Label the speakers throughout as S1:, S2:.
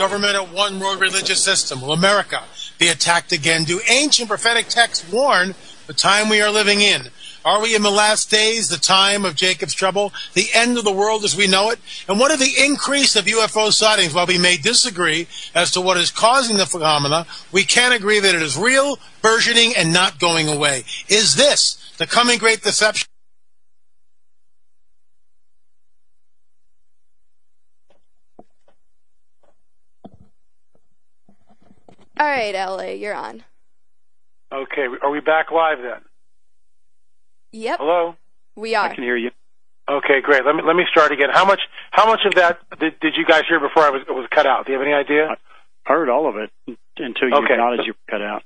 S1: government a one-world religious system? Will America be attacked again? Do ancient prophetic texts warn the time we are living in? Are we in the last days, the time of Jacob's trouble, the end of the world as we know it? And what are the increase of UFO sightings? While we may disagree as to what is causing the phenomena, we can agree that it is real, burgeoning, and not going away. Is this the coming great deception?
S2: All right, LA, you're on.
S3: Okay, are we back live then?
S2: Yep.
S3: Hello?
S2: We are.
S4: I can hear you.
S3: Okay, great. Let me start again. How much of that did you guys hear before I was cut out? Do you have any idea?
S4: I heard all of it until you acknowledged you were cut out.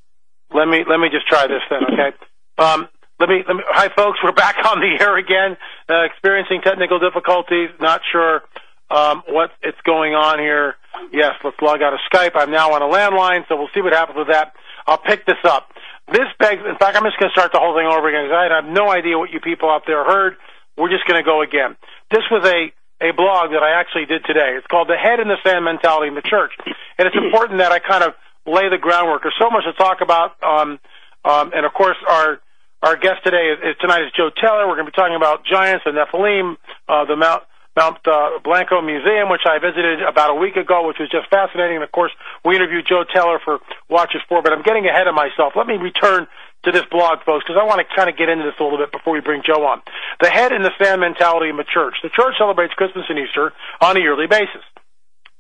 S3: Let me just try this then, okay? Hi folks, we're back on the air again, experiencing technical difficulties, not sure what it's going on here. Yes, let's log out of Skype. I'm now on a landline, so we'll see what happens with that. I'll pick this up. This begs, in fact, I'm just going to start the whole thing over again because I have no idea what you people out there heard. We're just going to go again. This was a blog that I actually did today. It's called The Head in the Sand Mentality in the Church. And it's important that I kind of lay the groundwork. There's so much to talk about. And of course, our guest today tonight is Joe Teller. We're going to be talking about giants and Nephilim, the Mount Blanco Museum, which I visited about a week ago, which was just fascinating. And, of course, we interviewed Joe Teller for Watchers 4, but I'm getting ahead of myself. Let me return to this blog, folks, because I want to kind of get into this a little bit before we bring Joe on. The head in the sand mentality in the church. The church celebrates Christmas and Easter on a yearly basis.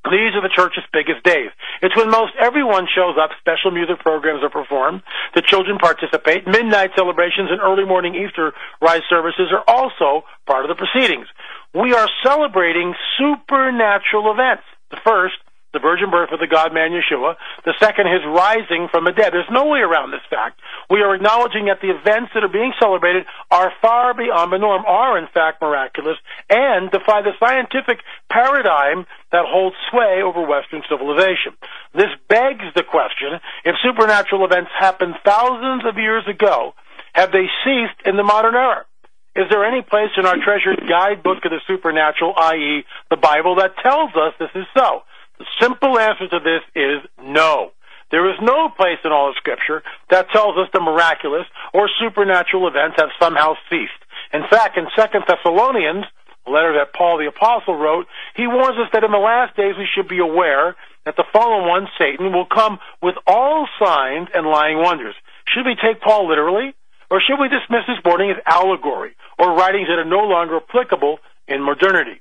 S3: These are the church's biggest days. It's when most everyone shows up, special music programs are performed, the children participate, midnight celebrations and early morning Easter rise services are also part of the proceedings. We are celebrating supernatural events. The first, the virgin birth of the God-man Yeshua. The second, his rising from the dead. There's no way around this fact. We are acknowledging that the events that are being celebrated are far beyond the norm, are in fact miraculous, and defy the scientific paradigm that holds sway over Western civilization. This begs the question, if supernatural events happened thousands of years ago, have they ceased in the modern era? Is there any place in our treasured guidebook of the supernatural, i.e., the Bible, that tells us this is so? The simple answer to this is no. There is no place in all of Scripture that tells us the miraculous or supernatural events have somehow ceased. In fact, in 2 Thessalonians, a letter that Paul the Apostle wrote, he warns us that in the last days we should be aware that the fallen one, Satan, will come with all signs and lying wonders. Should we take Paul literally? Or should we dismiss his warning as allegory, or writings that are no longer applicable in modernity?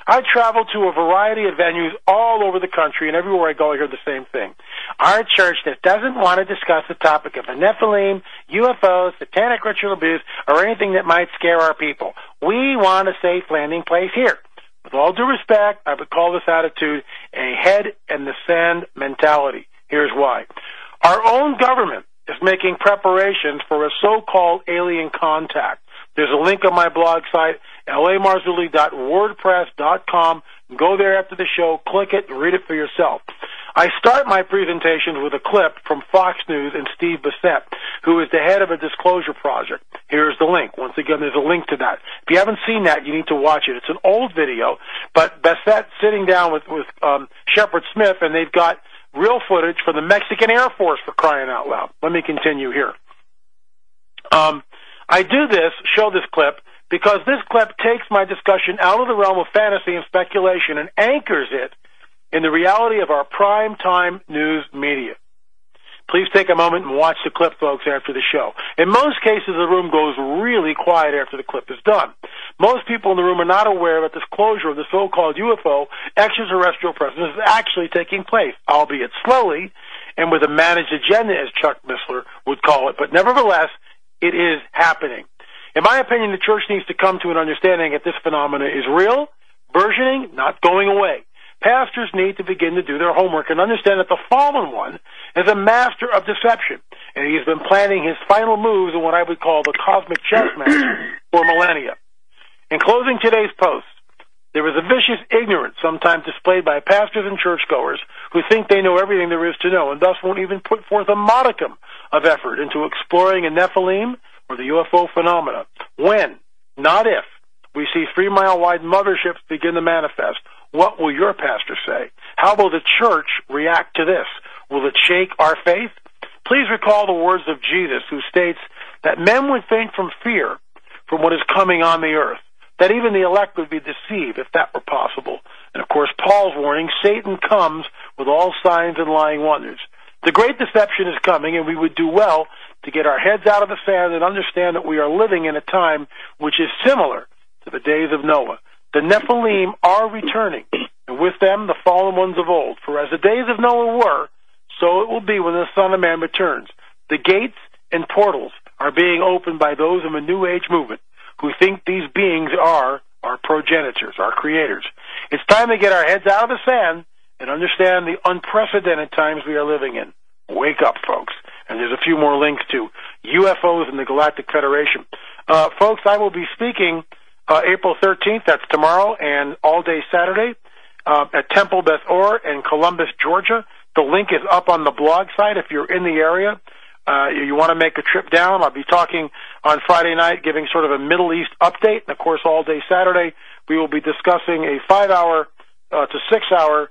S3: I travel to a variety of venues all over the country, and everywhere I go I hear the same thing. Our church that doesn't want to discuss the topic of the Nephilim, UFOs, satanic ritual abuse, or anything that might scare our people. We want a safe landing place here. With all due respect, I would call this attitude a head in the sand mentality. Here's why. Our own government is making preparations for a so-called alien contact. There's a link on my blog site, lamarzulli.wordpress.com. Go there after the show, click it, and read it for yourself. I start my presentations with a clip from Fox News and Steve Bissett, who is the head of a disclosure project. Here's the link. Once again, there's a link to that. If you haven't seen that, you need to watch it. It's an old video, but Bissett sitting down with Shepard Smith, and they've got real footage from the Mexican Air Force, for crying out loud. Let me continue here. I do this, show this clip, because this clip takes my discussion out of the realm of fantasy and speculation and anchors it in the reality of our prime time news media. Please take a moment and watch the clip, folks, after the show. In most cases, the room goes really quiet after the clip is done. Most people in the room are not aware that this closure of the so-called UFO extraterrestrial presence is actually taking place, albeit slowly and with a managed agenda, as Chuck Missler would call it. But nevertheless, it is happening. In my opinion, the church needs to come to an understanding that this phenomena is real, burgeoning, not going away. Pastors need to begin to do their homework and understand that the fallen one is a master of deception, and he has been planning his final moves in what I would call the cosmic chess match for millennia. In closing today's post, there is a vicious ignorance sometimes displayed by pastors and churchgoers who think they know everything there is to know and thus won't even put forth a modicum of effort into exploring a Nephilim or the UFO phenomena. When, not if, we see 3-mile-wide motherships begin to manifest, What will your pastor say? How will the church react to this? Will it shake our faith? Please recall the words of Jesus, who states that men would faint from fear from what is coming on the earth, that even the elect would be deceived if that were possible. And of course, Paul's warning, Satan comes with all signs and lying wonders. The great deception is coming, and we would do well to get our heads out of the sand and understand that we are living in a time which is similar to the days of Noah. The Nephilim are returning, and with them the fallen ones of old. For as the days of Noah were, so it will be when the Son of Man returns. The gates and portals are being opened by those of a New Age movement who think these beings are our progenitors, our creators. It's time to get our heads out of the sand and understand the unprecedented times we are living in. Wake up, folks. And there's a few more links to UFOs and the Galactic Federation. Folks, I will be speaking April 13th, that's tomorrow, and all day Saturday at Temple Beth Or in Columbus, Georgia. The link is up on the blog site if you're in the area. You want to make a trip down. I'll be talking on Friday night, giving sort of a Middle East update. And, of course, all day Saturday, we will be discussing a 5-hour to 6-hour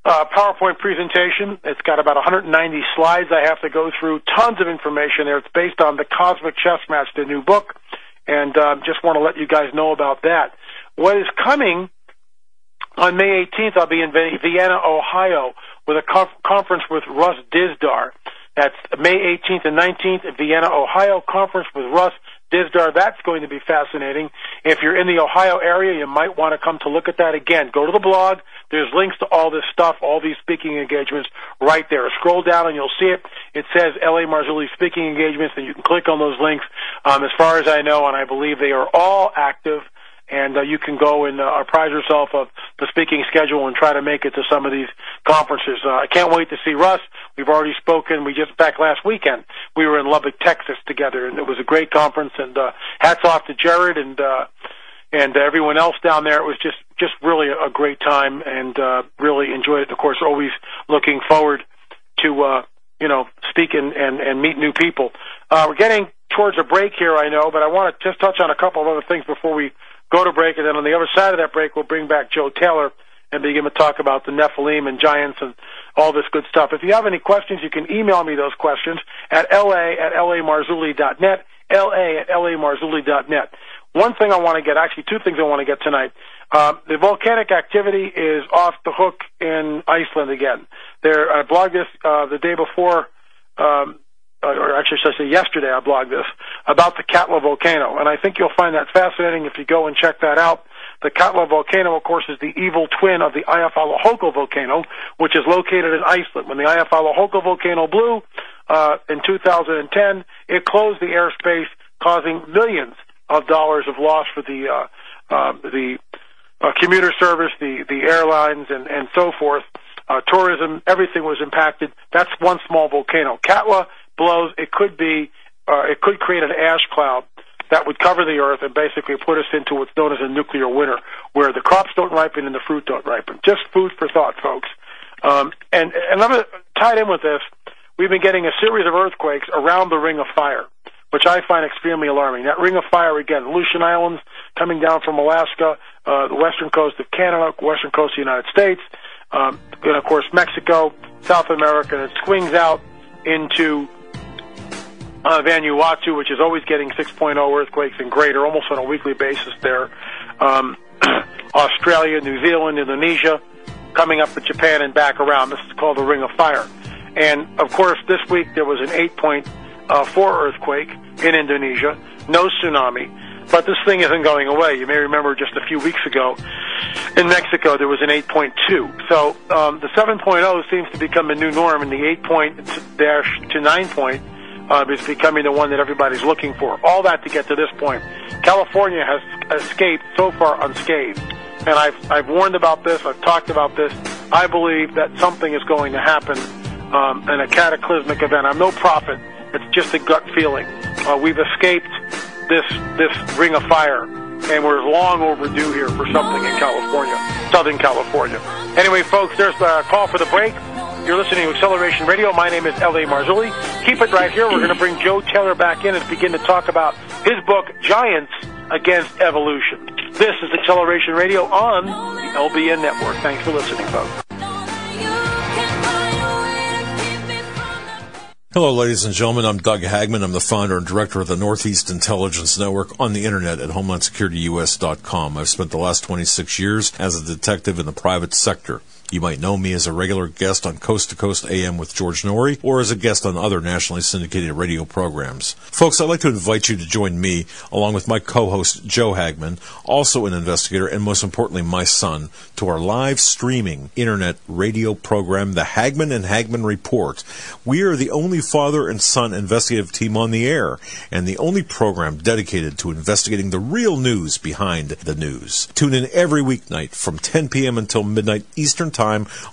S3: PowerPoint presentation. It's got about 190 slides I have to go through, tons of information there. It's based on the Cosmic Chess Match, the new book, and just want to let you guys know about that. What is coming on May 18th, I'll be in Vienna, Ohio, with a conference with Russ Dizdar. That's May 18th and 19th at Vienna, Ohio, conference with Russ Dizdar. That's going to be fascinating. If you're in the Ohio area, you might want to come to look at that again. Go to the blog. There's links to all this stuff, all these speaking engagements right there. Scroll down and you'll see it. It says L.A. Marzulli speaking engagements, and you can click on those links. As far as I know, and I believe they are all active, and you can go and apprise yourself of the speaking schedule and try to make it to some of these conferences. I can't wait to see Russ. We've already spoken. Back last weekend, we were in Lubbock, Texas together, and it was a great conference, and hats off to Jared and everyone else down there. It was just really a great time, and really enjoyed it. And of course, always looking forward to, speak and meet new people. We're getting towards a break here, I know, but I want to just touch on a couple of other things before we go to break, and then on the other side of that break, we'll bring back Joe Taylor and begin to talk about the Nephilim and giants and all this good stuff. If you have any questions, you can email me those questions at la@lamarzulli.net, la@lamarzulli.net. One thing I want to get, actually two things I want to get tonight. The volcanic activity is off the hook in Iceland again. I blogged this the day before, or actually, should I say yesterday, I blogged this, about the Katla volcano. And I think you'll find that fascinating if you go and check that out. The Katla volcano, of course, is the evil twin of the Eyjafjallajökull volcano, which is located in Iceland. When the Eyjafjallajökull volcano blew in 2010, it closed the airspace, causing millions of dollars of loss for the commuter service, the airlines, and so forth. Tourism, everything was impacted. That's one small volcano. Katla blows, it could create an ash cloud that would cover the earth and basically put us into what's known as a nuclear winter, where the crops don't ripen and the fruit don't ripen. Just food for thought, folks. And another tied in with this, we've been getting a series of earthquakes around the Ring of Fire, which I find extremely alarming. That Ring of Fire, again, Aleutian Islands, coming down from Alaska, the western coast of Canada, western coast of the United States, and of course Mexico, South America, and it swings out into Vanuatu, which is always getting 6.0 earthquakes and greater, almost on a weekly basis there. Australia, New Zealand, Indonesia, coming up to Japan and back around. This is called the Ring of Fire. And, of course, this week there was an 8.4 earthquake in Indonesia, no tsunami. But this thing isn't going away. You may remember just a few weeks ago in Mexico there was an 8.2. So the 7.0 seems to become a new norm, and the 8 to 9 point is becoming the one that everybody's looking for. All that to get to this point. California has escaped so far unscathed. And I've warned about this. I've talked about this. I believe that something is going to happen in a cataclysmic event. I'm no prophet. It's just a gut feeling. We've escaped this Ring of Fire, and we're long overdue here for something in California, Southern California. Anyway, folks, there's the call for the break. You're listening to Acceleration Radio. My name is L.A. Marzulli. Keep it right here. We're going to bring Joe Taylor back in and begin to talk about his book, Giants Against Evolution. This is Acceleration Radio on the LBN Network. Thanks for listening, folks.
S5: Hello, ladies and gentlemen. I'm Doug Hagman. I'm the founder and director of the Northeast Intelligence Network on the internet at HomelandSecurityUS.com. I've spent the last 26 years as a detective in the private sector. You might know me as a regular guest on Coast to Coast AM with George Norrie, or as a guest on other nationally syndicated radio programs. Folks, I'd like to invite you to join me, along with my co-host Joe Hagman, also an investigator, and most importantly, my son, to our live streaming internet radio program, The Hagman and Hagman Report. We are the only father and son investigative team on the air, and the only program dedicated to investigating the real news behind the news. Tune in every weeknight from 10 p.m. until midnight Eastern Time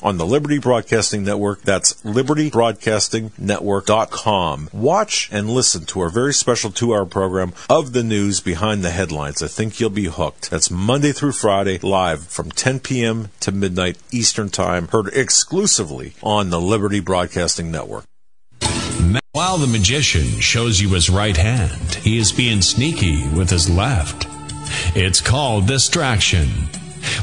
S5: on the Liberty Broadcasting Network. That's libertybroadcastingnetwork.com. Watch and listen to our very special 2-hour program of the news behind the headlines. I think you'll be hooked. That's Monday through Friday, live from 10 p.m. to midnight Eastern Time, heard exclusively on the Liberty Broadcasting Network.
S6: While the magician shows you his right hand, he is being sneaky with his left. It's called distraction.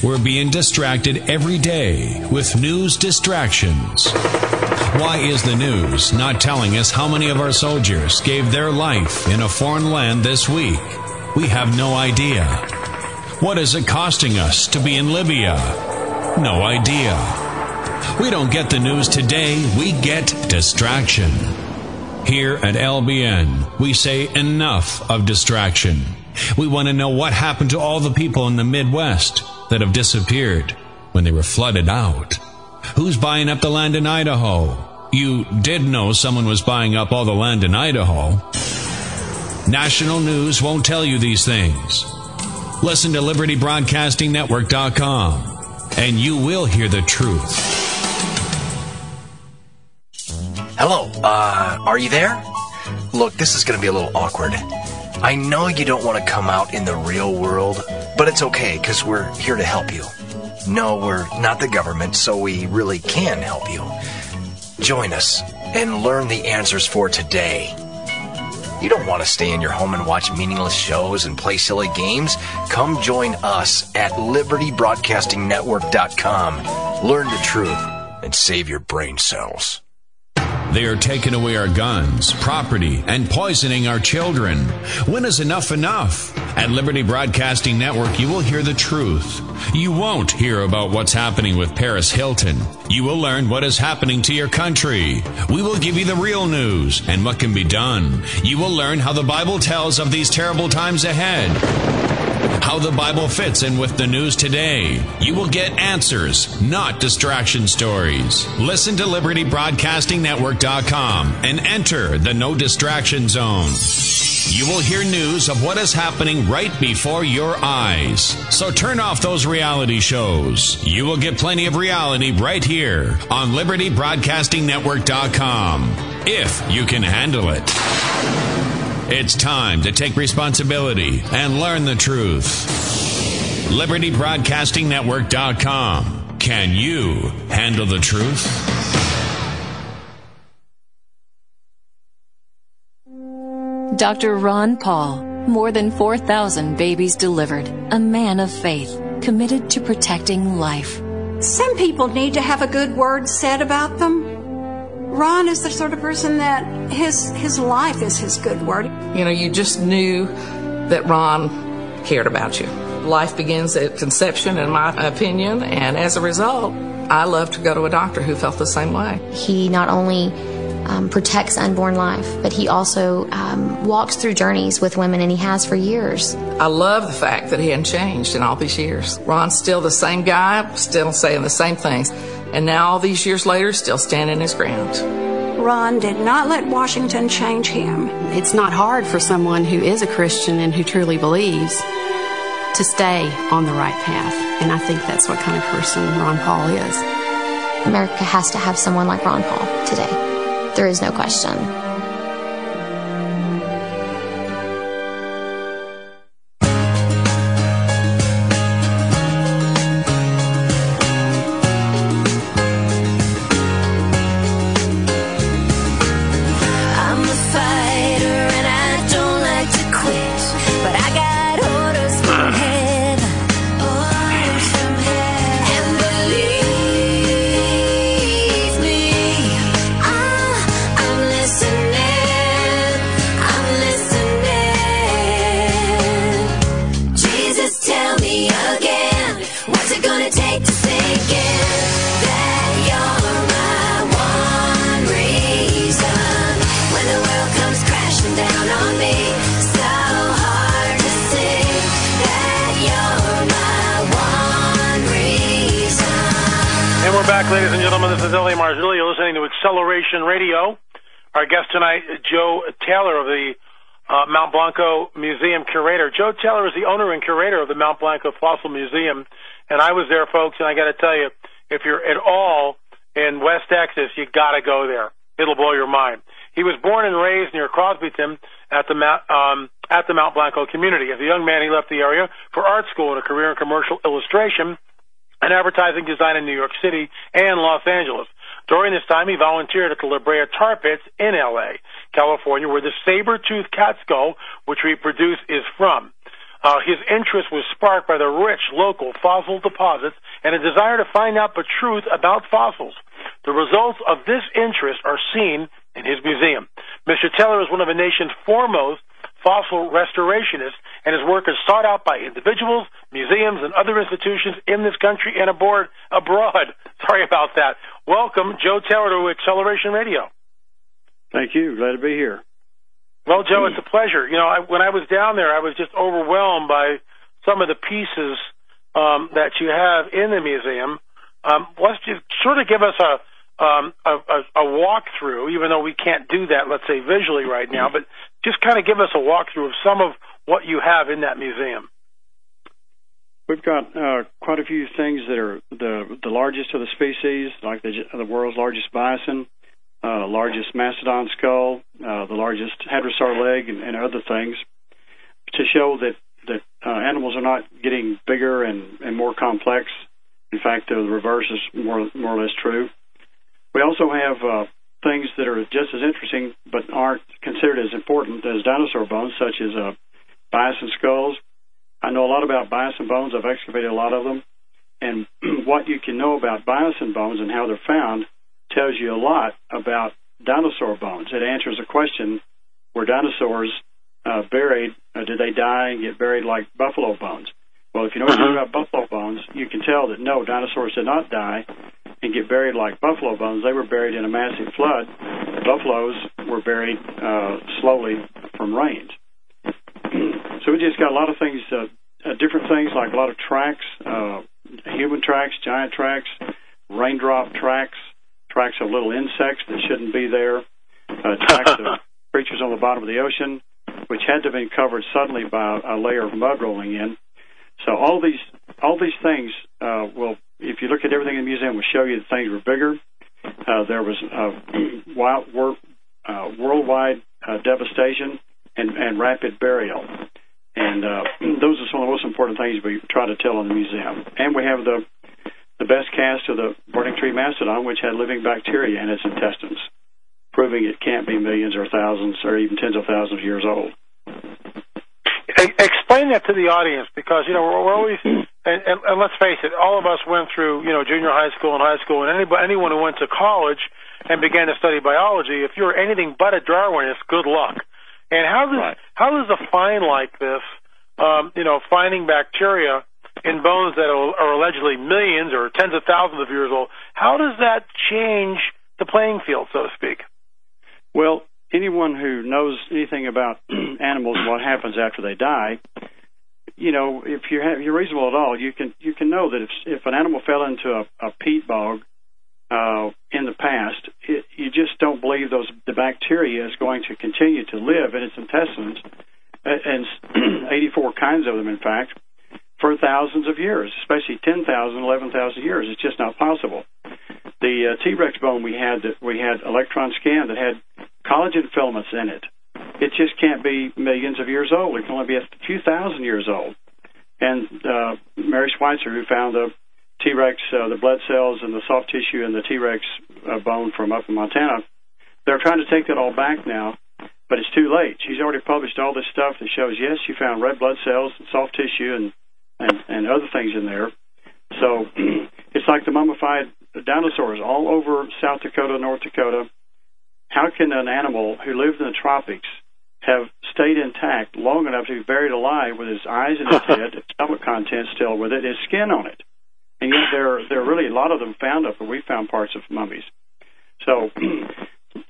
S6: We're being distracted every day with news distractions. Why is the news not telling us how many of our soldiers gave their life in a foreign land this week? We have no idea. What is it costing us to be in Libya? No idea. We don't get the news today, we get distraction. Here at LBN, we say enough of distraction. We want to know what happened to all the people in the Midwest that have disappeared when they were flooded out. Who's buying up the land in Idaho? You did know someone was buying up all the land in Idaho. National news won't tell you these things. Listen to LibertyBroadcastingNetwork.com and you will hear the truth.
S7: Hello, are you there? Look, this is going to be a little awkward. I know you don't want to come out in the real world, but it's okay, because we're here to help you. No, we're not the government, so we really can help you. Join us and learn the answers for today. You don't want to stay in your home and watch meaningless shows and play silly games. Come join us at LibertyBroadcastingNetwork.com. Learn the truth and save your brain cells.
S6: They are taking away our guns, property, and poisoning our children. When is enough enough? At Liberty Broadcasting Network, you will hear the truth. You won't hear about what's happening with Paris Hilton. You will learn what is happening to your country. We will give you the real news and what can be done. You will learn how the Bible tells of these terrible times ahead. How the Bible fits in with the news today. You will get answers, not distraction stories. Listen to LibertyBroadcastingNetwork.com and enter the no distraction zone. You will hear news of what is happening right before your eyes. So turn off those reality shows. You will get plenty of reality right here on LibertyBroadcastingNetwork.com, if you can handle it. It's time to take responsibility and learn the truth. LibertyBroadcastingNetwork.com. Can you handle the truth?
S8: Dr. Ron Paul, more than 4,000 babies delivered, a man of faith, committed to protecting life.
S9: Some people need to have a good word said about them. Ron is the sort of person that his life is his good word.
S10: You know, you just knew that Ron cared about you. Life begins at conception, in my opinion, and as a result, I love to go to a doctor who felt the same way.
S11: He not only protects unborn life, but he also walks through journeys with women, and he has for years.
S10: I love the fact that he hadn't changed in all these years. Ron's still the same guy, still saying the same things. And now, all these years later, still standing his ground.
S9: Ron did not let Washington change him.
S12: It's not hard for someone who is a Christian and who truly believes to stay on the right path. And I think that's what kind of person Ron Paul is.
S11: America has to have someone like Ron Paul today. There is no question.
S13: looking down on me. So hard to see that you're my one reason.
S3: And we're back, ladies and gentlemen. This is L.A. Marzulli. You're listening to Acceleration Radio. Our guest tonight, Joe Taylor of the Mount Blanco Museum curator. Joe Taylor is the owner and curator of the Mount Blanco Fossil Museum, and I was there, folks, and I got to tell you, if you're at all in West Texas, you got to go there. It'll blow your mind. He was born and raised near Crosbyton at the Mount Blanco community. As a young man, he left the area for art school and a career in commercial illustration and advertising design in New York City and Los Angeles. During this time, he volunteered at the La Brea Tar Pits in L.A., California, where the saber-toothed cat skull, which we produce, is from. His interest was sparked by the rich local fossil deposits and a desire to find out the truth about fossils. The results of this interest are seen in his museum. Mr. Taylor is one of the nation's foremost fossil restorationists, and his work is sought out by individuals, museums, and other institutions in this country and abroad. Sorry about that. Welcome, Joe Taylor, to Acceleration Radio.
S4: Thank you. Glad to be here.
S3: Well, Joe, it's a pleasure. You know, when I was down there, I was just overwhelmed by some of the pieces that you have in the museum. Let's just sort of give us a walkthrough, even though we can't do that, let's say, visually right now, but just kind of give us a walkthrough of some of what you have in that museum.
S4: We've got quite a few things that are the largest of the species, like the world's largest bison, largest mastodon skull, the largest hadrosaur leg, and other things, to show that animals are not getting bigger and more complex. In fact, the reverse is more or less true. We also have things that are just as interesting but aren't considered as important as dinosaur bones, such as bison skulls. I know a lot about bison bones. I've excavated a lot of them. And what you can know about bison bones and how they're found tells you a lot about dinosaur bones. It answers a question, were dinosaurs buried, did they die and get buried like buffalo bones? Well, if you know anything about buffalo bones, you can tell that no, dinosaurs did not die and get buried like buffalo bones. They were buried in a massive flood. Buffaloes were buried slowly from rains. So we just got a lot of things, different things, like a lot of tracks, human tracks, giant tracks, raindrop tracks, tracks of little insects that shouldn't be there, tracks of creatures on the bottom of the ocean, which had to have been covered suddenly by a layer of mud rolling in. So all these things will, if you look at everything in the museum, will show you that things were bigger. There was worldwide devastation and rapid burial. And those are some of the most important things we try to tell in the museum. And we have the best cast of the burning tree mastodon, which had living bacteria in its intestines, proving it can't be millions or thousands or even tens of thousands of years old.
S3: Explain that to the audience, because, you know, we're always, and let's face it, all of us went through, you know, junior high school and high school, and anyone who went to college and began to study biology, if you're anything but a Darwinist, good luck. And how does a find like this, you know, finding bacteria in bones that are allegedly millions or tens of thousands of years old, how does that change the playing field, so to speak?
S4: Well, anyone who knows anything about animals and what happens after they die, you know, if you're reasonable at all, you can know that if an animal fell into a peat bog in the past, you just don't believe the bacteria is going to continue to live in its intestines, and 84 kinds of them, in fact, for thousands of years, especially 10,000, 11,000 years. It's just not possible. The T-Rex bone we had electron scan that had collagen filaments in it. It just can't be millions of years old. It can only be a few thousand years old. And Mary Schweitzer, who found the T-Rex, the blood cells and the soft tissue in the T-Rex bone from up in Montana, they're trying to take that all back now, but it's too late. She's already published all this stuff that shows, yes, she found red blood cells and soft tissue and other things in there. So it's like the mummified dinosaurs all over South Dakota, North Dakota. How can an animal who lived in the tropics have stayed intact long enough to be buried alive with his eyes in his head, his stomach contents still with it, his skin on it? And yet there are really a lot of them found up where we found parts of mummies. So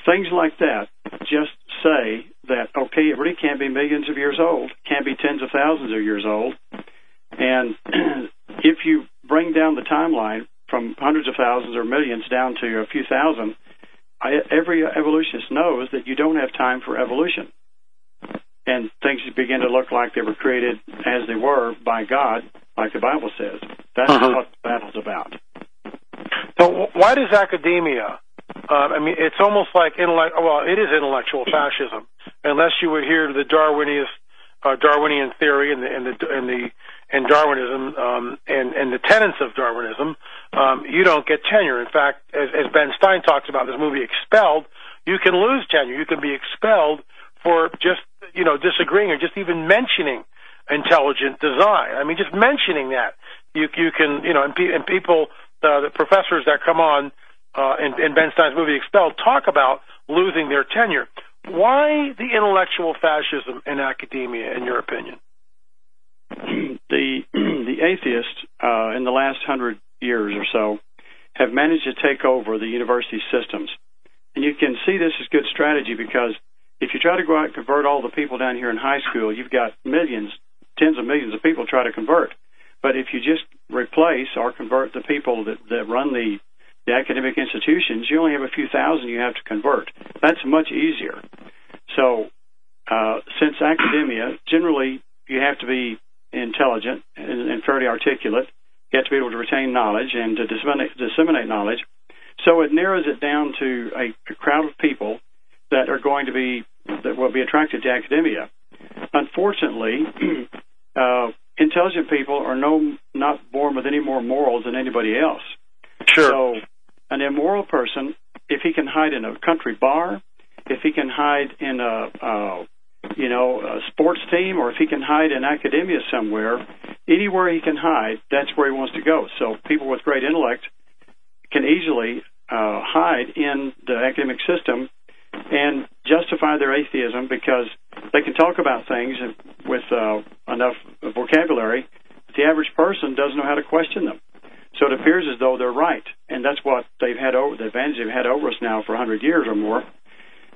S4: things like that just say that, okay, it really can't be millions of years old, it can't be tens of thousands of years old. And if you bring down the timeline from hundreds of thousands or millions down to a few thousand, every evolutionist knows that you don't have time for evolution. And things begin to look like they were created as they were by God, like the Bible says. That's what the battle's about.
S3: So why does academia, I mean, it's almost like, it is intellectual fascism, unless you adhere to the Darwinian theory and Darwinism, and the tenets of Darwinism, you don't get tenure. In fact, as Ben Stein talks about in this movie Expelled, you can lose tenure. You can be expelled for just, disagreeing or just even mentioning intelligent design. I mean, just mentioning that. You can, and people, the professors that come on in Ben Stein's movie Expelled talk about losing their tenure. Why the intellectual fascism in academia, in your opinion?
S4: The atheists in the last 100 years or so have managed to take over the university systems. And you can see this as good strategy because if you try to go out and convert all the people down here in high school, you've got millions, tens of millions of people try to convert. But if you just replace or convert the people that run the academic institutions, you only have a few thousand you have to convert. That's much easier. So since academia, generally you have to be intelligent and fairly articulate, you have to be able to retain knowledge and to disseminate knowledge. So it narrows it down to a crowd of people that will be attracted to academia. Unfortunately, intelligent people are not born with any more morals than anybody else.
S3: Sure.
S4: So an immoral person, if he can hide in a country bar, if he can hide in a sports team, or if he can hide in academia somewhere, anywhere he can hide, that's where he wants to go. So people with great intellect can easily hide in the academic system and justify their atheism because they can talk about things with enough vocabulary that the average person doesn't know how to question them. So it appears as though they're right, and that's what they've had over the advantage they've had over us now for 100 years or more.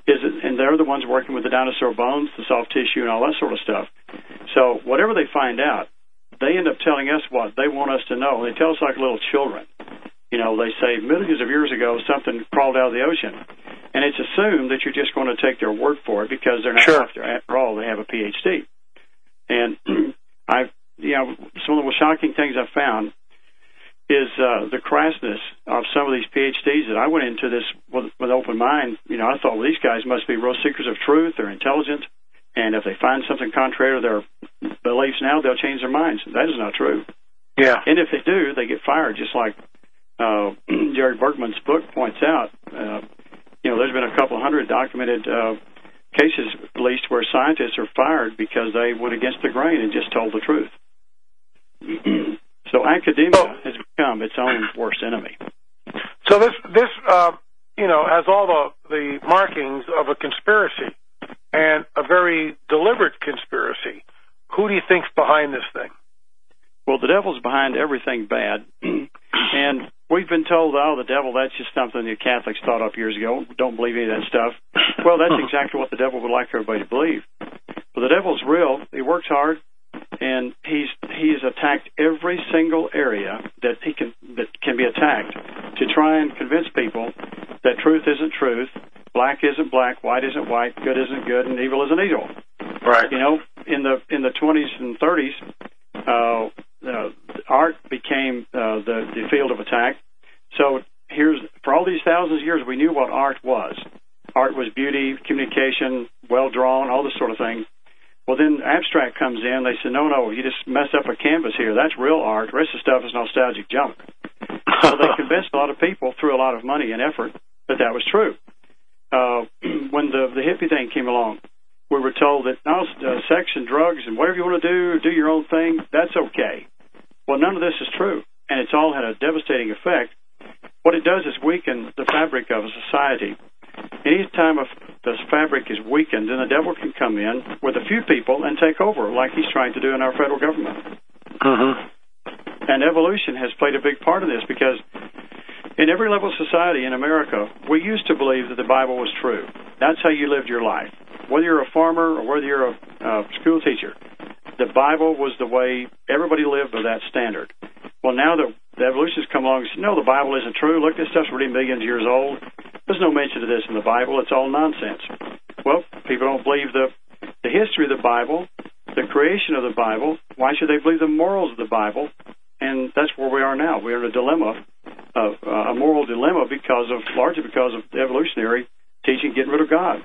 S4: And they're the ones working with the dinosaur bones, the soft tissue, and all that sort of stuff. So whatever they find out, they end up telling us what they want us to know. They tell us like little children. They say millions of years ago something crawled out of the ocean. And it's assumed that you're just going to take their word for it because they're not after all, they have a PhD. And some of the most shocking things I've found is the crassness of some of these PhDs that I went into this with an open mind. I thought, well, these guys must be real seekers of truth. They're intelligent. And if they find something contrary to their beliefs now, they'll change their minds. That is not true.
S3: Yeah.
S4: And if they do, they get fired, just like Jerry Bergman's book points out. There's been a couple hundred documented cases, at least, where scientists are fired because they went against the grain and just told the truth. So academia has become its own worst enemy.
S3: So this has all the markings of a conspiracy and a very deliberate conspiracy. Who do you think's behind this thing?
S4: Well, the devil's behind everything bad. And we've been told, the devil, that's just something the Catholics thought up years ago. Don't believe any of that stuff. Well, that's exactly what the devil would like everybody to believe. But the devil's real. He works hard, and he's attacked every single area that can be attacked to try and convince people that truth isn't truth, black isn't black, white isn't white, good isn't good, and evil isn't evil.
S3: Right.
S4: In the 20s and 30s, art became the field of attack. So for all these thousands of years, we knew what art was. Art was beauty, communication, well drawn, all this sort of thing. Well, then abstract comes in. They say, no, you just messed up a canvas here. That's real art. The rest of the stuff is nostalgic junk. So they convinced a lot of people through a lot of money and effort that was true. When the hippie thing came along, we were told that sex and drugs and whatever you want to do your own thing, that's okay. Well, none of this is true, and it's all had a devastating effect. What it does is weaken the fabric of a society. Any time the fabric is weakened, then the devil can come in with a few people and take over, like he's trying to do in our federal government. And evolution has played a big part in this because in every level of society in America, we used to believe that the Bible was true. That's how you lived your life. whether you're a farmer or whether you're a school teacher, the Bible was the way everybody lived by that standard. Well, now the evolutionists come along and say, no, the Bible isn't true. Look, this stuff's already millions of years old. There's no mention of this in the Bible. It's all nonsense. Well, people don't believe the history of the Bible, the creation of the Bible. Why should they believe the morals of the Bible? And that's where we are now. We're in a dilemma, a moral dilemma, largely because of the evolutionary teaching, getting rid of God.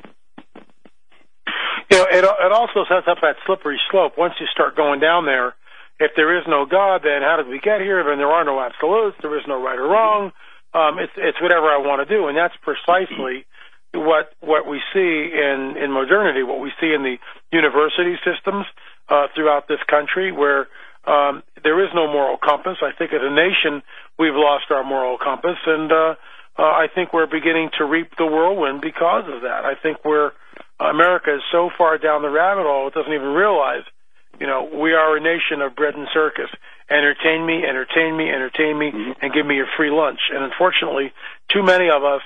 S3: You know, it also sets up that slippery slope. Once you start going down there, if there is no God, then how did we get here? Then there are no absolutes. There is no right or wrong. It's whatever I want to do, and that's precisely what we see in modernity, what we see in the university systems throughout this country, where there is no moral compass. I think as a nation, we've lost our moral compass, and I think we're beginning to reap the whirlwind because of that. I think America is so far down the rabbit hole, it doesn't even realize, we are a nation of bread and circus. Entertain me, and give me a free lunch. And unfortunately, too many of us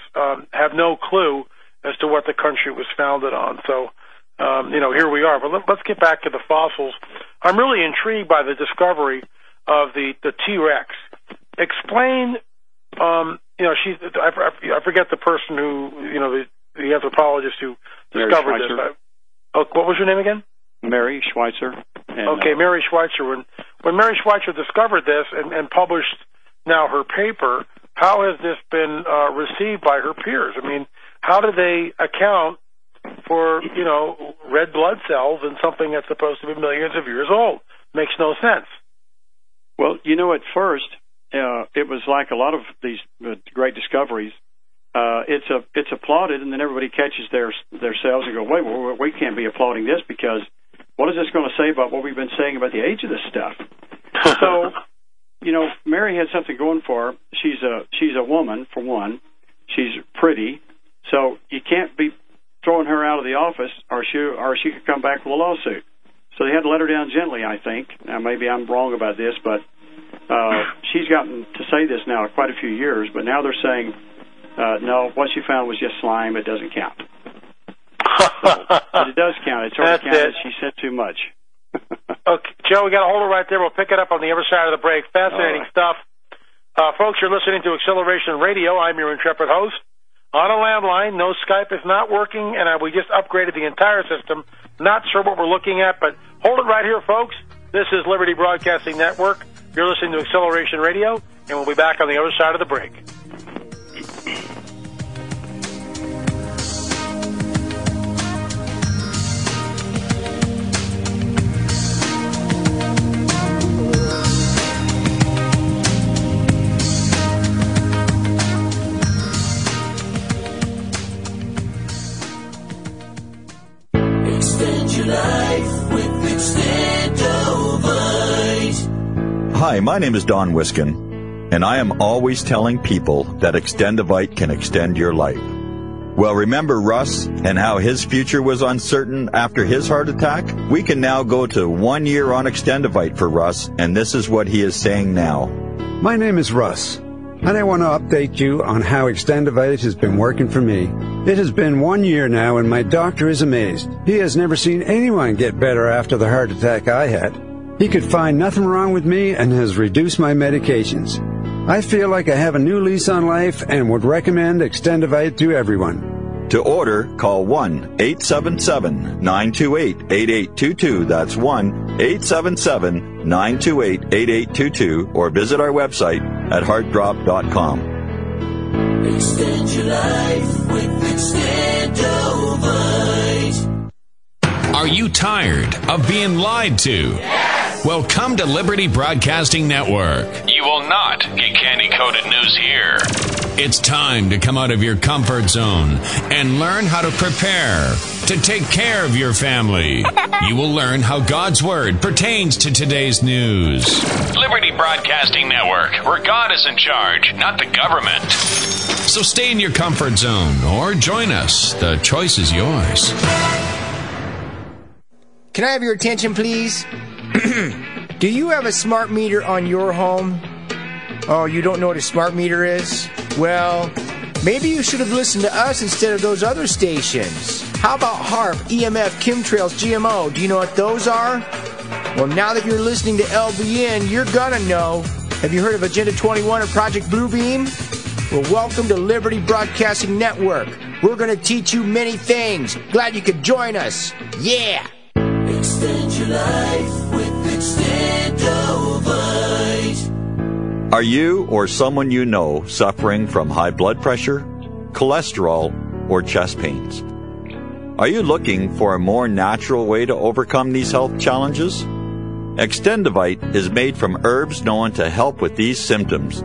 S3: have no clue as to what the country was founded on. So, here we are. But let's get back to the fossils. I'm really intrigued by the discovery of the T-Rex. Explain, I forget the person who, the anthropologist who discovered this. What was your name again?
S4: Mary Schweitzer.
S3: Mary Schweitzer. When Mary Schweitzer discovered this and published now her paper, how has this been received by her peers? I mean, how do they account for, red blood cells in something that's supposed to be millions of years old? Makes no sense.
S4: Well, at first, it was like a lot of these great discoveries. It's applauded, and then everybody catches themselves and go, wait, well, we can't be applauding this because what is this going to say about what we've been saying about the age of this stuff? So, Mary had something going for her. She's a woman, for one. She's pretty. So you can't be throwing her out of the office, or she could come back with a lawsuit. So they had to let her down gently, I think. Now, maybe I'm wrong about this, but she's gotten to say this now quite a few years, but now they're saying, no, what she found was just slime. It doesn't count. But it does count. It's already counted. She said too much.
S3: Okay, Joe, we got to hold it right there. We'll pick it up on the other side of the break. Fascinating stuff. Folks, you're listening to Acceleration Radio. I'm your intrepid host. On a landline, no Skype is not working, and we just upgraded the entire system. Not sure what we're looking at, but hold it right here, folks. This is Liberty Broadcasting Network. You're listening to Acceleration Radio, and we'll be back on the other side of the break.
S13: Extend your life with Extendovite.
S14: Hi, my name is Don Wiskin, and I am always telling people that Extendovite can extend your life. Well, remember Russ and how his future was uncertain after his heart attack? We can now go to 1 year on Extendovite for Russ, and this is what he is saying now.
S15: My name is Russ, and I want to update you on how Extendovite has been working for me. It has been 1 year now, and my doctor is amazed. He has never seen anyone get better after the heart attack I had. He could find nothing wrong with me and has reduced my medications. I feel like I have a new lease on life and would recommend Extendovite to everyone.
S14: To order, call 1-877-928-8822. That's 1-877-928-8822, or visit our website at heartdrop.com.
S13: Extend your life with Extendovite.
S6: Are you tired of being lied to? Yes! Well, come to Liberty Broadcasting Network. You will not get candy-coated news here. It's time to come out of your comfort zone and learn how to prepare to take care of your family. You will learn how God's Word pertains to today's news. Liberty Broadcasting Network, where God is in charge, not the government. So stay in your comfort zone or join us. The choice is yours.
S16: Can I have your attention, please? Do you have a smart meter on your home? Oh, you don't know what a smart meter is? Well, Maybe you should have listened to us instead of those other stations. How about HARP, EMF, chemtrails, GMO? Do you know what those are? Well, now that you're listening to LBN, you're gonna know. Have you heard of Agenda 21 or Project Bluebeam? Well, welcome to Liberty Broadcasting Network. We're gonna teach you many things. Glad you could join us. Yeah!
S13: Extend your life with Extendovite.
S14: Are you or someone you know suffering from high blood pressure, cholesterol, or chest pains? Are you looking for a more natural way to overcome these health challenges? Extendovite is made from herbs known to help with these symptoms.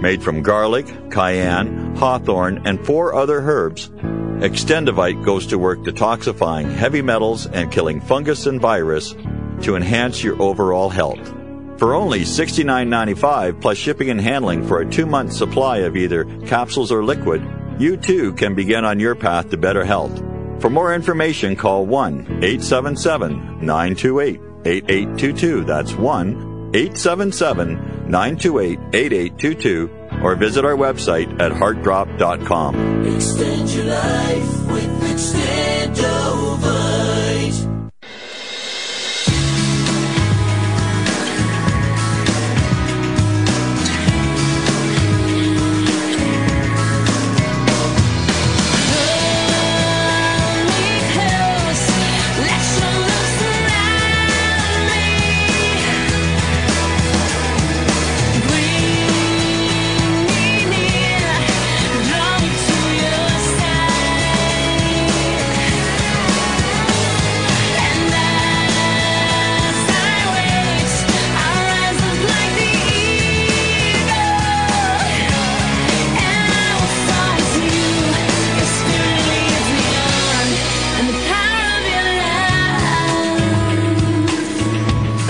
S14: Made from garlic, cayenne, hawthorn, and 4 other herbs, Extendovite goes to work detoxifying heavy metals and killing fungus and virus to enhance your overall health. For only $69.95 plus shipping and handling for a 2-month supply of either capsules or liquid, you too can begin on your path to better health. For more information, call 1-877-928-8822. That's 1-877-928-8822. Or visit our website at heartdrop.com.
S13: Extend your life with Extendovite.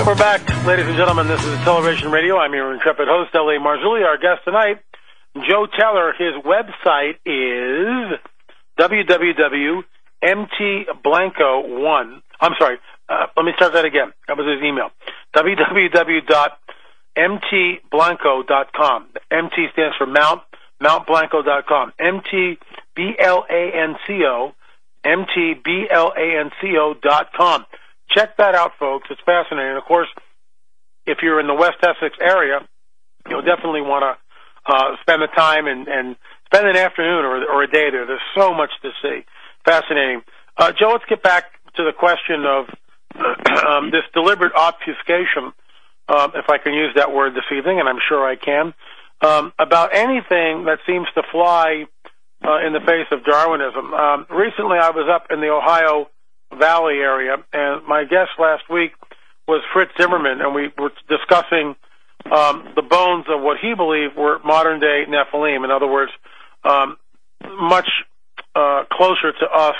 S3: We're back, ladies and gentlemen. This is Television Radio. I'm your intrepid host, L.A. Marzulli. Our guest tonight, Joe Teller. His website is www.mtblanco1. I'm sorry. Let me start that again. That was his email. www.mtblanco.com. MT stands for Mount, mountblanco.com. MTBLANCO, MTBLANCO.com. Check that out, folks. It's fascinating. Of course, if you're in the West Essex area, you'll definitely want to spend the time and spend an afternoon or a day there. There's so much to see. Fascinating. Joe, let's get back to the question of this deliberate obfuscation, if I can use that word this evening, and I'm sure I can, about anything that seems to fly in the face of Darwinism. Recently, I was up in the Ohio Valley area, and my guest last week was Fritz Zimmerman, and we were discussing the bones of what he believed were modern-day Nephilim. In other words, much closer to us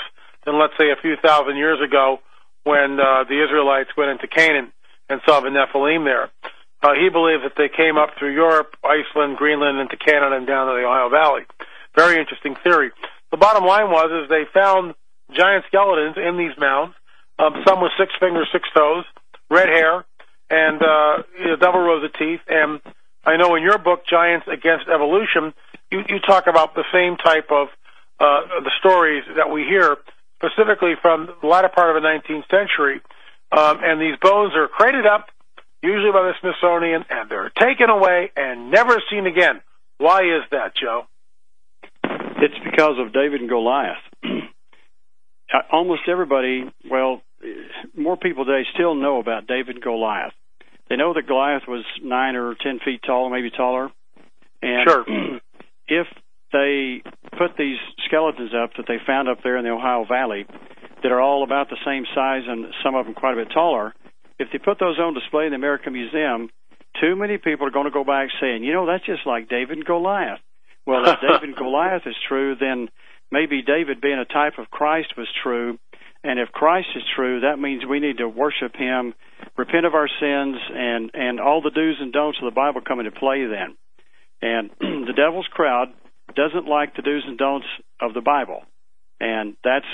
S3: than, let's say, a few thousand years ago when the Israelites went into Canaan and saw the Nephilim there. He believed that they came up through Europe, Iceland, Greenland, into Canada, and down to the Ohio Valley. Very interesting theory. The bottom line was they found giant skeletons in these mounds, some with 6 fingers, 6 toes, red hair, and double rows of teeth. And I know in your book, Giants Against Evolution, you talk about the same type of the stories that we hear, specifically from the latter part of the 19th century. And these bones are crated up, usually by the Smithsonian, and they're taken away and never seen again. Why is that, Joe?
S4: It's because of David and Goliath. Almost everybody, well, more people today still know about David and Goliath. They know that Goliath was 9 or 10 feet tall, maybe taller. And
S3: sure.
S4: If they put these skeletons up that they found up there in the Ohio Valley that are all about the same size and some of them quite a bit taller, if they put those on display in the American Museum, too many people are going to go back saying, that's just like David and Goliath. Well, if David and Goliath is true, then maybe David being a type of Christ was true. And if Christ is true, that means we need to worship him, repent of our sins, and all the do's and don'ts of the Bible come into play then. And the devil's crowd doesn't like the do's and don'ts of the Bible. And that's,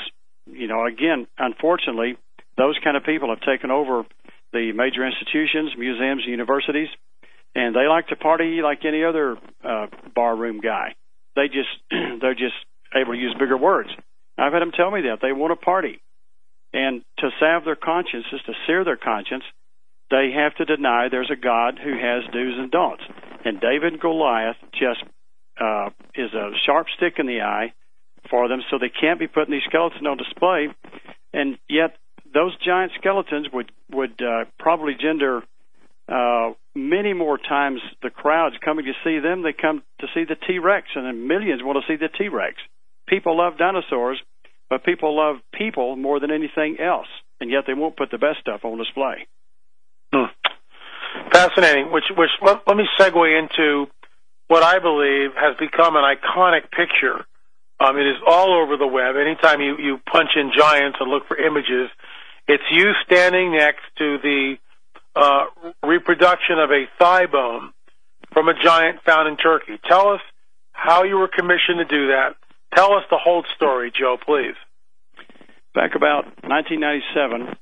S4: again, unfortunately, those kind of people have taken over the major institutions, museums, universities, and they like to party like any other barroom guy. they're just able to use bigger words. I've had them tell me that they want a party, and to salve their consciences, to sear their conscience, they have to deny there's a God who has do's and don'ts. And David and Goliath just is a sharp stick in the eye for them, so they can't be putting these skeletons on display. And yet, those giant skeletons would probably gender many more times the crowds coming to see them. They come to see the T-Rex, and then millions want to see the T-Rex. People love dinosaurs, but people love people more than anything else, and yet they won't put the best stuff on display.
S3: Fascinating. Which let me segue into what I believe has become an iconic picture. It is all over the web. Anytime you punch in giants and look for images, it's you standing next to the reproduction of a thigh bone from a giant found in Turkey. Tell us how you were commissioned to do that. Tell us the whole story, Joe, please.
S4: Back about 1997,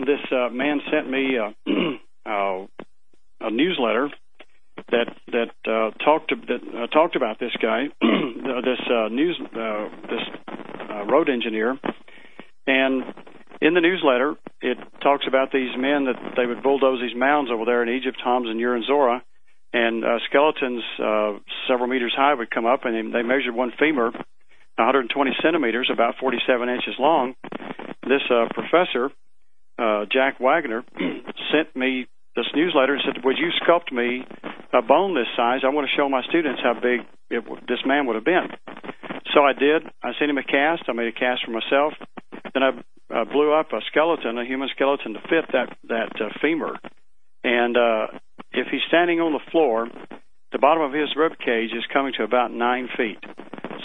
S4: this man sent me a newsletter that talked about this guy, this road engineer, and in the newsletter it talks about these men that they would bulldoze these mounds over there in Egypt, Homs, and Ur and Zora, and skeletons several meters high would come up, and they measured one femur 120 centimeters, about 47 inches long. This professor, Jack Wagner, sent me this newsletter and said, would you sculpt me a bone this size? I want to show my students how big this man would have been. So I did. I sent him a cast. I made a cast for myself. Then I blew up a skeleton, a human skeleton, to fit that femur. And if he's standing on the floor, the bottom of his rib cage is coming to about 9 feet.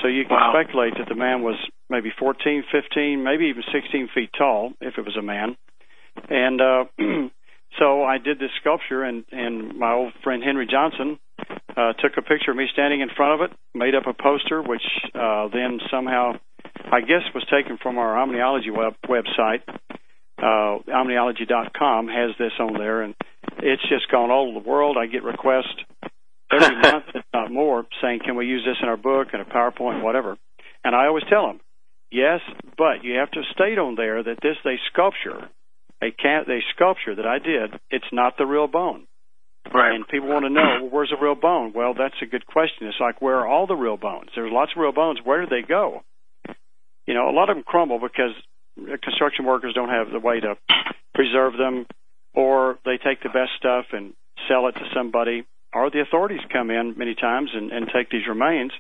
S4: So you can speculate that the man was maybe 14, 15, maybe even 16 feet tall, if it was a man. And so I did this sculpture, and my old friend Henry Johnson took a picture of me standing in front of it, made up a poster, which then somehow, I guess, was taken from our Omniology website. Omniology.com has this on there, and it's just gone all over the world. I get requests every month, if not more, saying, can we use this in our book, in a PowerPoint, whatever. And I always tell them, yes, but you have to state on there that this is a sculpture that I did. It's not the real bone. Right. And people want to know, well, where's the real bone? Well, that's a good question. It's like, where are all the real bones? There's lots of real bones. Where did they go? You know, a lot of them crumble because construction workers don't have the way to preserve them, or they take the best stuff and sell it to somebody, or the authorities come in many times and take these remains.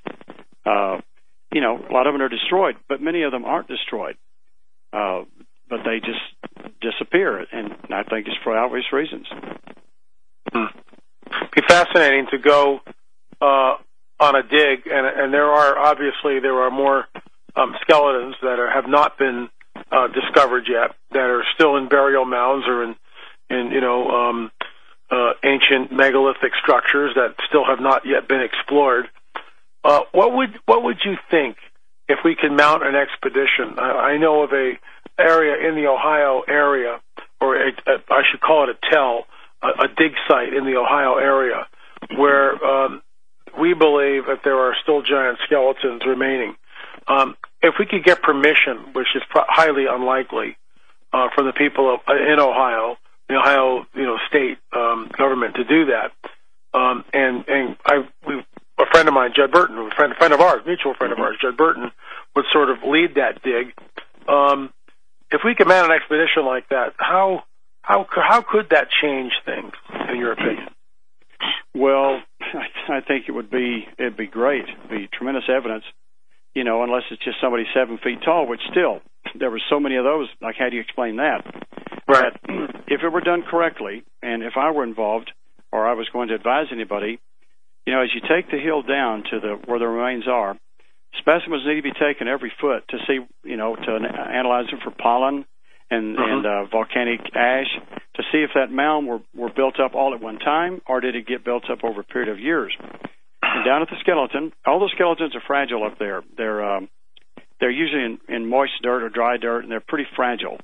S4: You know, a lot of them are destroyed, but many of them aren't destroyed. But they just disappear, and I think it's for obvious reasons.
S3: It'd be fascinating to go on a dig, and there are more skeletons that have not been discovered yet, that are still in burial mounds or in ancient megalithic structures that still have not yet been explored. What would you think if we could mount an expedition? I know of a area in the Ohio area, or I should call it a dig site in the Ohio area, where we believe that there are still giant skeletons remaining. If we could get permission, which is highly unlikely, from the people in Ohio, the Ohio state government, to do that, a friend of mine, Judd Burton, a friend of ours, mutual friend of ours, Judd Burton, would sort of lead that dig. If we could man an expedition like that, how could that change things, in your opinion?
S4: Well, I think it'd be great. It'd be tremendous evidence, unless it's just somebody 7 feet tall, which still, there were so many of those, like, how do you explain that? Right. But if it were done correctly, and if I were involved, or I was going to advise anybody, as you take the hill down to where the remains are, specimens need to be taken every foot to see, to analyze them for pollen and volcanic ash, to see if that mound were built up all at one time, or did it get built up over a period of years. And down at the skeleton, all those skeletons are fragile up there. They're usually in moist dirt or dry dirt, and they're pretty fragile.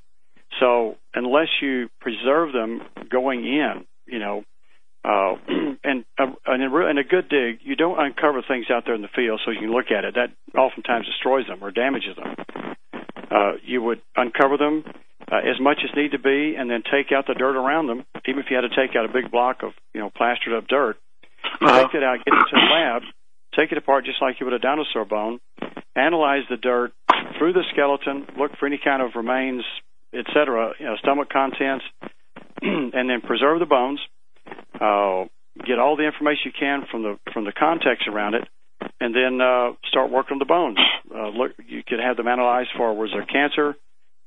S4: So unless you preserve them going in, in a good dig, you don't uncover things out there in the field so you can look at it. That oftentimes destroys them or damages them. You would uncover them as much as need to be, and then take out the dirt around them. Even if you had to take out a big block of plastered up dirt, you take it out, get it to the lab, take it apart just like you would a dinosaur bone, analyze the dirt through the skeleton, look for any kind of remains, etc., stomach contents, and then preserve the bones. Get all the information you can from the context around it, and then start working on the bones. You could have them analyzed for, was there cancer?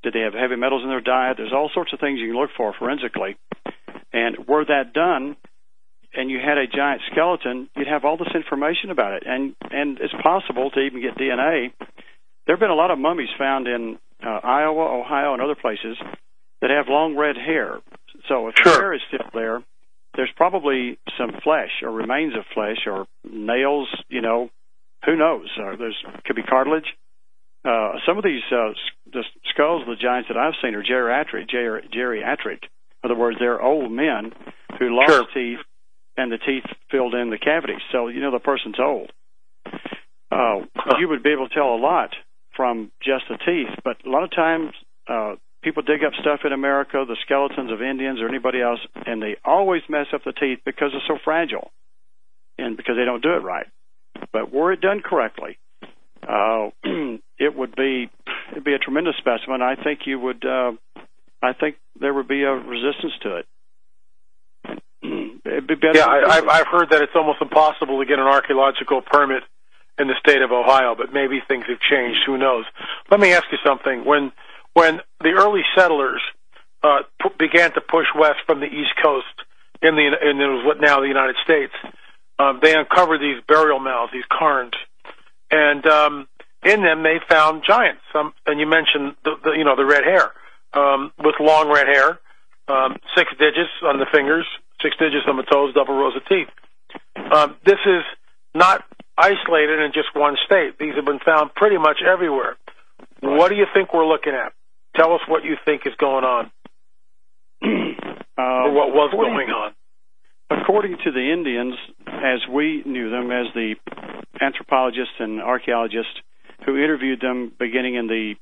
S4: Did they have heavy metals in their diet? There's all sorts of things you can look for forensically. And were that done, and you had a giant skeleton, you'd have all this information about it. And it's possible to even get DNA. There have been a lot of mummies found in Iowa, Ohio, and other places that have long red hair. So if the hair is still there, there's probably some flesh or remains of flesh or nails, who knows? Could be cartilage. Some of these the skulls of the giants that I've seen are geriatric. In other words, they're old men who lost teeth, and the teeth filled in the cavities. So, the person's old. You would be able to tell a lot from just the teeth, but a lot of times people dig up stuff in America, the skeletons of Indians or anybody else, and they always mess up the teeth because they're so fragile and because they don't do it right. But were it done correctly, it'd be a tremendous specimen. I think I think there would be a resistance to it. It'd be better.
S3: Yeah, I've heard that it's almost impossible to get an archaeological permit in the state of Ohio, but maybe things have changed. Who knows? Let me ask you something. When the early settlers began to push west from the East Coast in what now the United States, they uncovered these burial mounds, these cairns, and in them they found giants. And you mentioned the red hair, with long red hair, 6 digits on the fingers, 6 digits on the toes, double rows of teeth. This is not isolated in just one state. These have been found pretty much everywhere. Right. What do you think we're looking at? Tell us what you think is going on, or what was going on.
S4: According to the Indians, as we knew them, as the anthropologists and archaeologists who interviewed them beginning in the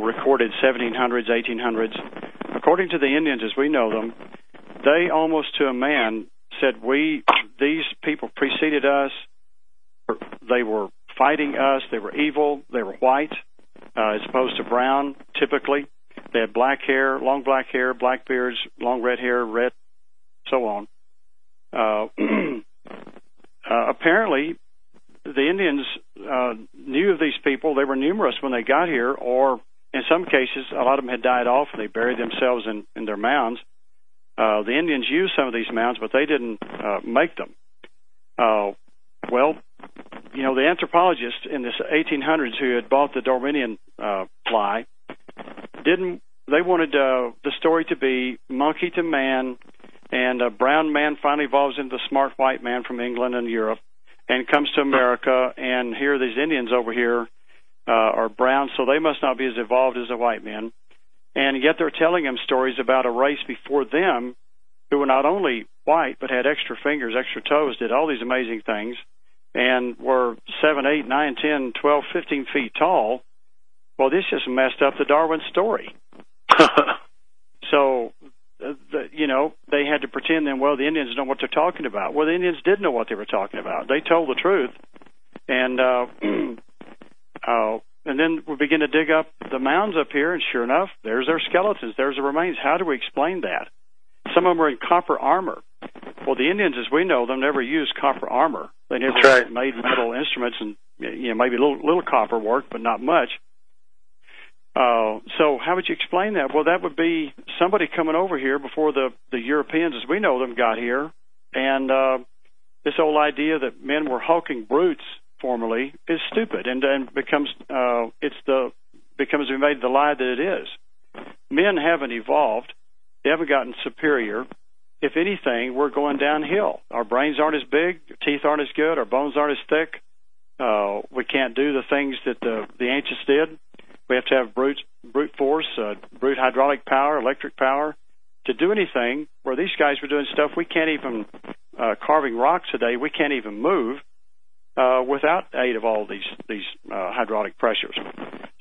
S4: recorded 1700s, 1800s, according to the Indians as we know them, they almost to a man said, these people preceded us, they were fighting us, they were evil, they were white, as opposed to brown, typically. They had black hair, long black hair, black beards, long red hair, red, so on. Apparently, the Indians knew of these people. They were numerous when they got here, or in some cases, a lot of them had died off and they buried themselves in their mounds. The Indians used some of these mounds, but they didn't make them. The anthropologists in the 1800s who had bought the Darwinian fly they wanted the story to be monkey to man, and a brown man finally evolves into the smart white man from England and Europe and comes to America, and here these Indians over here are brown, so they must not be as evolved as the white men. And yet they're telling them stories about a race before them who were not only white but had extra fingers, extra toes, did all these amazing things, and were 7, 8, 9, 10, 12, 15 feet tall. Well, this just messed up the Darwin story. So, they had to pretend then, the Indians know what they're talking about. Well, the Indians did know what they were talking about. They told the truth. And then we begin to dig up the mounds up here, and sure enough, there's their skeletons, there's the remains. How do we explain that? Some of them are in copper armor. Well, the Indians, as we know them, never used copper armor. They never made metal instruments and maybe a little copper work, but not much. So how would you explain that? Well, that would be somebody coming over here before the Europeans, as we know them, got here, and this old idea that men were hulking brutes formerly is stupid, and becomes we made the lie that it is. Men haven't evolved; they haven't gotten superior. If anything, we're going downhill. Our brains aren't as big, our teeth aren't as good, our bones aren't as thick. We can't do the things that the ancients did. We have to have brute force, brute hydraulic power, electric power to do anything. Where these guys were doing stuff we can't even carving rocks today, we can't even move without aid of all these hydraulic pressures.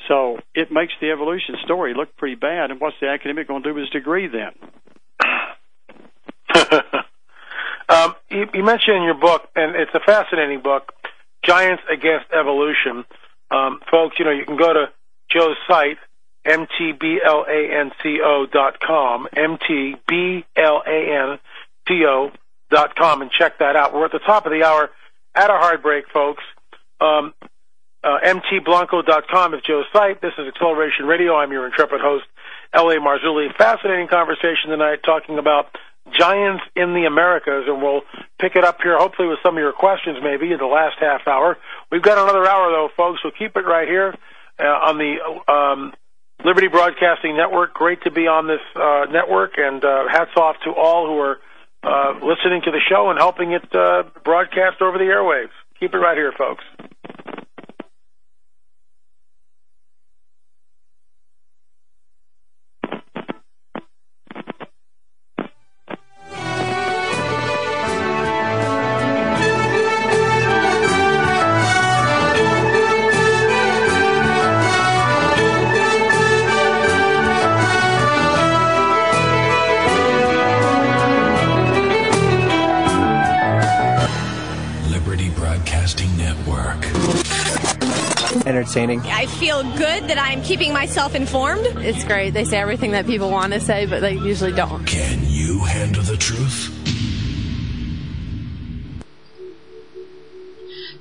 S4: So it makes the evolution story look pretty bad. And what's the academic going to do with his degree then?
S3: You mentioned in your book, and it's a fascinating book, Giants Against Evolution. Folks, you can go to Joe's site, mtblanco.com, mtblanco.com, and check that out. We're at the top of the hour at a hard break, folks. mtblanco.com is Joe's site. This is Acceleration Radio. I'm your intrepid host, L.A. Marzulli. Fascinating conversation tonight talking about giants in the Americas, and we'll pick it up here hopefully with some of your questions maybe in the last half hour. We've got another hour, though, folks, so keep it right here on the Liberty Broadcasting Network. Great to be on this network, and hats off to all who are listening to the show and helping it broadcast over the airwaves. Keep it right here, folks.
S16: Entertaining.
S17: I feel good that I'm keeping myself informed.
S2: It's great. They say everything that people want to say, but they usually don't.
S6: Can you handle the truth?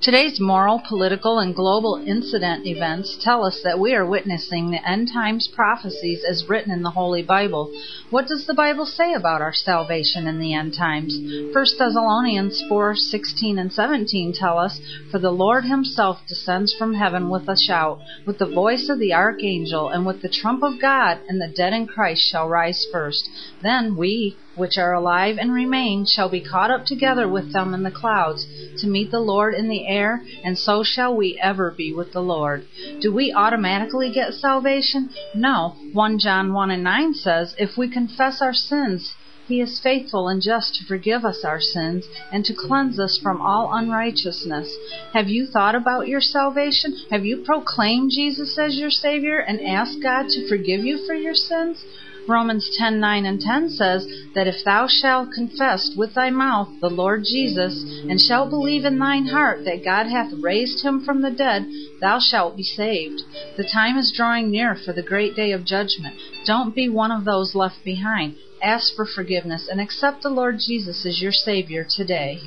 S18: Today's moral, political, and global incident events tell us that we are witnessing the end times prophecies as written in the Holy Bible. What does the Bible say about our salvation in the end times? 1 Thessalonians 4:16 and 17 tell us, "For the Lord himself descends from heaven with a shout, with the voice of the archangel, and with the trump of God, and the dead in Christ shall rise first. Then we, which are alive and remain, shall be caught up together with them in the clouds, to meet the Lord in the air, and so shall we ever be with the Lord." Do we automatically get salvation? No. 1 John 1 and 9 says, "If we confess our sins, he is faithful and just to forgive us our sins and to cleanse us from all unrighteousness." Have you thought about your salvation? Have you proclaimed Jesus as your Savior and asked God to forgive you for your sins? Romans 10:9 and 10 says that if thou shalt confess with thy mouth the Lord Jesus, and shalt believe in thine heart that God hath raised him from the dead, thou shalt be saved. The time is drawing near for the great day of judgment. Don't be one of those left behind. Ask for forgiveness and accept the Lord Jesus as your Savior today.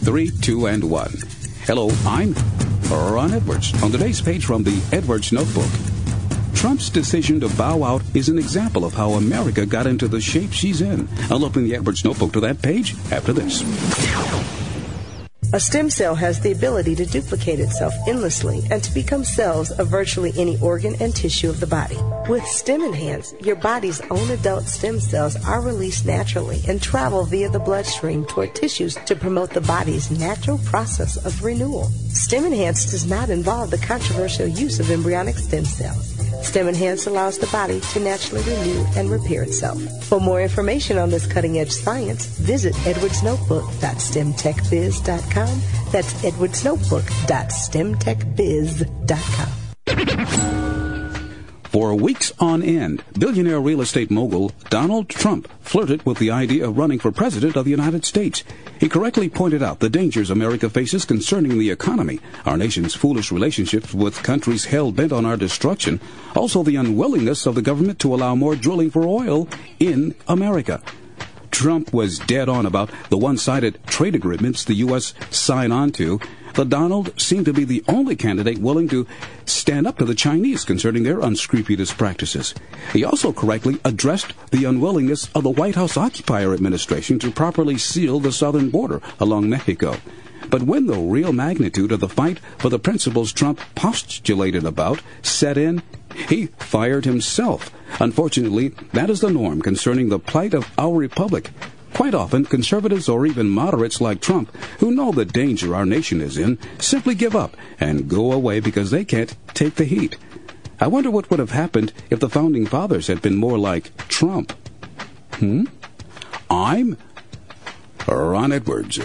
S19: 3, 2, and 1. Hello, I'm Ron Edwards. On today's page from the Edwards Notebook, Trump's decision to bow out is an example of how America got into the shape she's in. I'll open the Edwards Notebook to that page after this.
S20: A stem cell has the ability to duplicate itself endlessly and to become cells of virtually any organ and tissue of the body. With Stem Enhance, your body's own adult stem cells are released naturally and travel via the bloodstream toward tissues to promote the body's natural process of renewal. Stem Enhance does not involve the controversial use of embryonic stem cells. Stem Enhance allows the body to naturally renew and repair itself. For more information on this cutting-edge science, visit edwardsnotebook.stemtechbiz.com. That's edwardsnotebook.stemtechbiz.com.
S19: For weeks on end, billionaire real estate mogul Donald Trump flirted with the idea of running for president of the United States. He correctly pointed out the dangers America faces concerning the economy, our nation's foolish relationships with countries hell-bent on our destruction, also the unwillingness of the government to allow more drilling for oil in America. Trump was dead on about the one-sided trade agreements the U.S. signed on to. The Donald seemed to be the only candidate willing to stand up to the Chinese concerning their unscrupulous practices. He also correctly addressed the unwillingness of the White House occupier administration to properly seal the southern border along Mexico. But when the real magnitude of the fight for the principles Trump postulated about set in, he fired himself. Unfortunately, that is the norm concerning the plight of our republic. Quite often, conservatives or even moderates like Trump, who know the danger our nation is in, simply give up and go away because they can't take the heat. I wonder what would have happened if the Founding Fathers had been more like Trump. I'm Ron Edwards.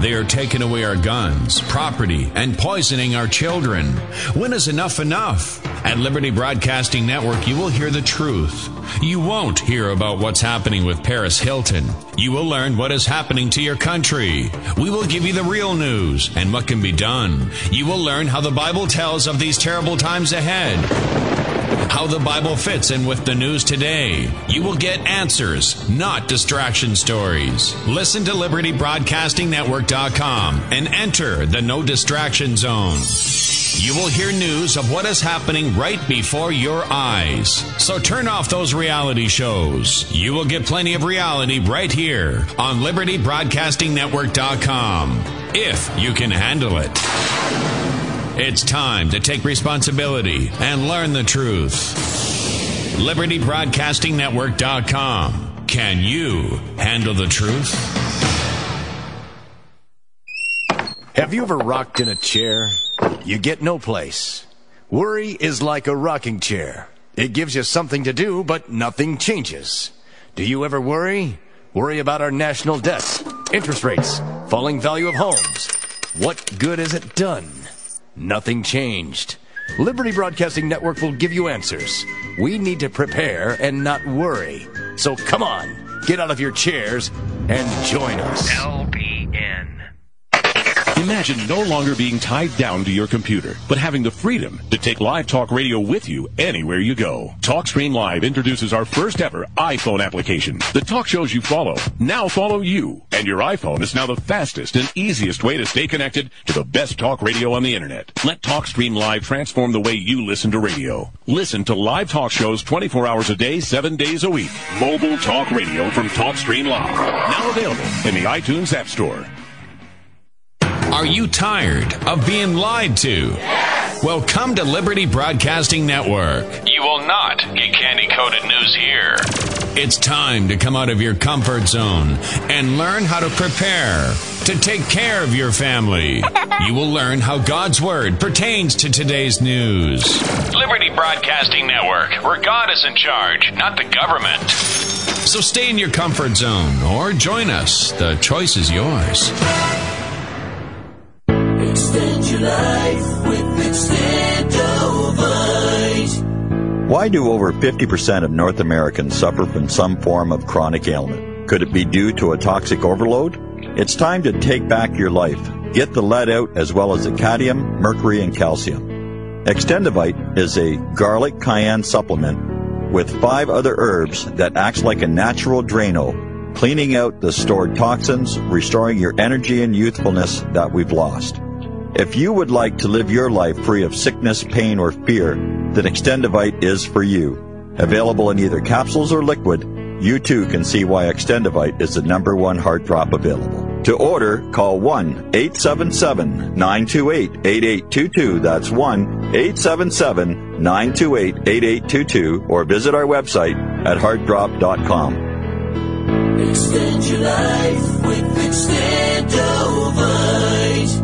S6: They are taking away our guns, property, and poisoning our children. When is enough enough? At Liberty Broadcasting Network, you will hear the truth. You won't hear about what's happening with Paris Hilton. You will learn what is happening to your country. We will give you the real news and what can be done. You will learn how the Bible tells of these terrible times ahead. How the Bible fits in with the news today. You will get answers, not distraction stories. Listen to LibertyBroadcastingNetwork.com and enter the no distraction zone. You will hear news of what is happening right before your eyes. So turn off those reality shows. You will get plenty of reality right here on LibertyBroadcastingNetwork.com, if you can handle it. It's time to take responsibility and learn the truth. LibertyBroadcastingNetwork.com. Can you handle the truth?
S7: Have you ever rocked in a chair? You get no place. Worry is like a rocking chair. It gives you something to do, but nothing changes. Do you ever worry? Worry about our national debt, interest rates, falling value of homes. What good has it done? Nothing changed. Liberty Broadcasting Network will give you answers. We need to prepare and not worry. So come on, get out of your chairs and join us.
S21: LBN. Imagine no longer being tied down to your computer, but having the freedom to take live talk radio with you anywhere you go. TalkStream Live introduces our first ever iPhone application. The talk shows you follow now follow you, and your iPhone is now the fastest and easiest way to stay connected to the best talk radio on the internet. Let TalkStream Live transform the way you listen to radio. Listen to live talk shows 24 hours a day, 7 days a week. Mobile talk radio from TalkStream Live. Now available in the iTunes App Store.
S6: Are you tired of being lied to? Yes! Well, come to Liberty Broadcasting Network. You will not get candy-coated news here. It's time to come out of your comfort zone and learn how to prepare to take care of your family. You will learn how God's Word pertains to today's news. Liberty Broadcasting Network, where God is in charge, not the government. So stay in your comfort zone or join us. The choice is yours.
S13: Extend your life with Extendovite.
S14: Why do over 50% of North Americans suffer from some form of chronic ailment? Could it be due to a toxic overload? It's time to take back your life. Get the lead out as well as the cadmium, mercury, and calcium. Extendovite is a garlic cayenne supplement with 5 other herbs that acts like a natural Drano, cleaning out the stored toxins, restoring your energy and youthfulness that we've lost. If you would like to live your life free of sickness, pain, or fear, then Extendovite is for you. Available in either capsules or liquid, you too can see why Extendovite is the #1 heart drop available. To order, call 1-877-928-8822. That's 1-877-928-8822. Or visit our website at heartdrop.com.
S13: Extend your life with Extendovite.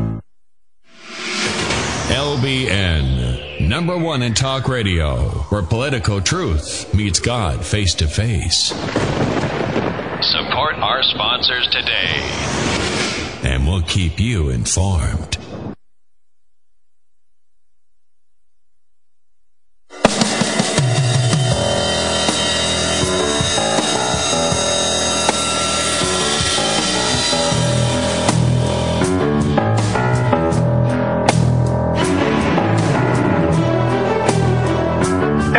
S6: LBN, #1 in talk radio, where political truth meets God face to face. Support our sponsors today, and we'll keep you informed.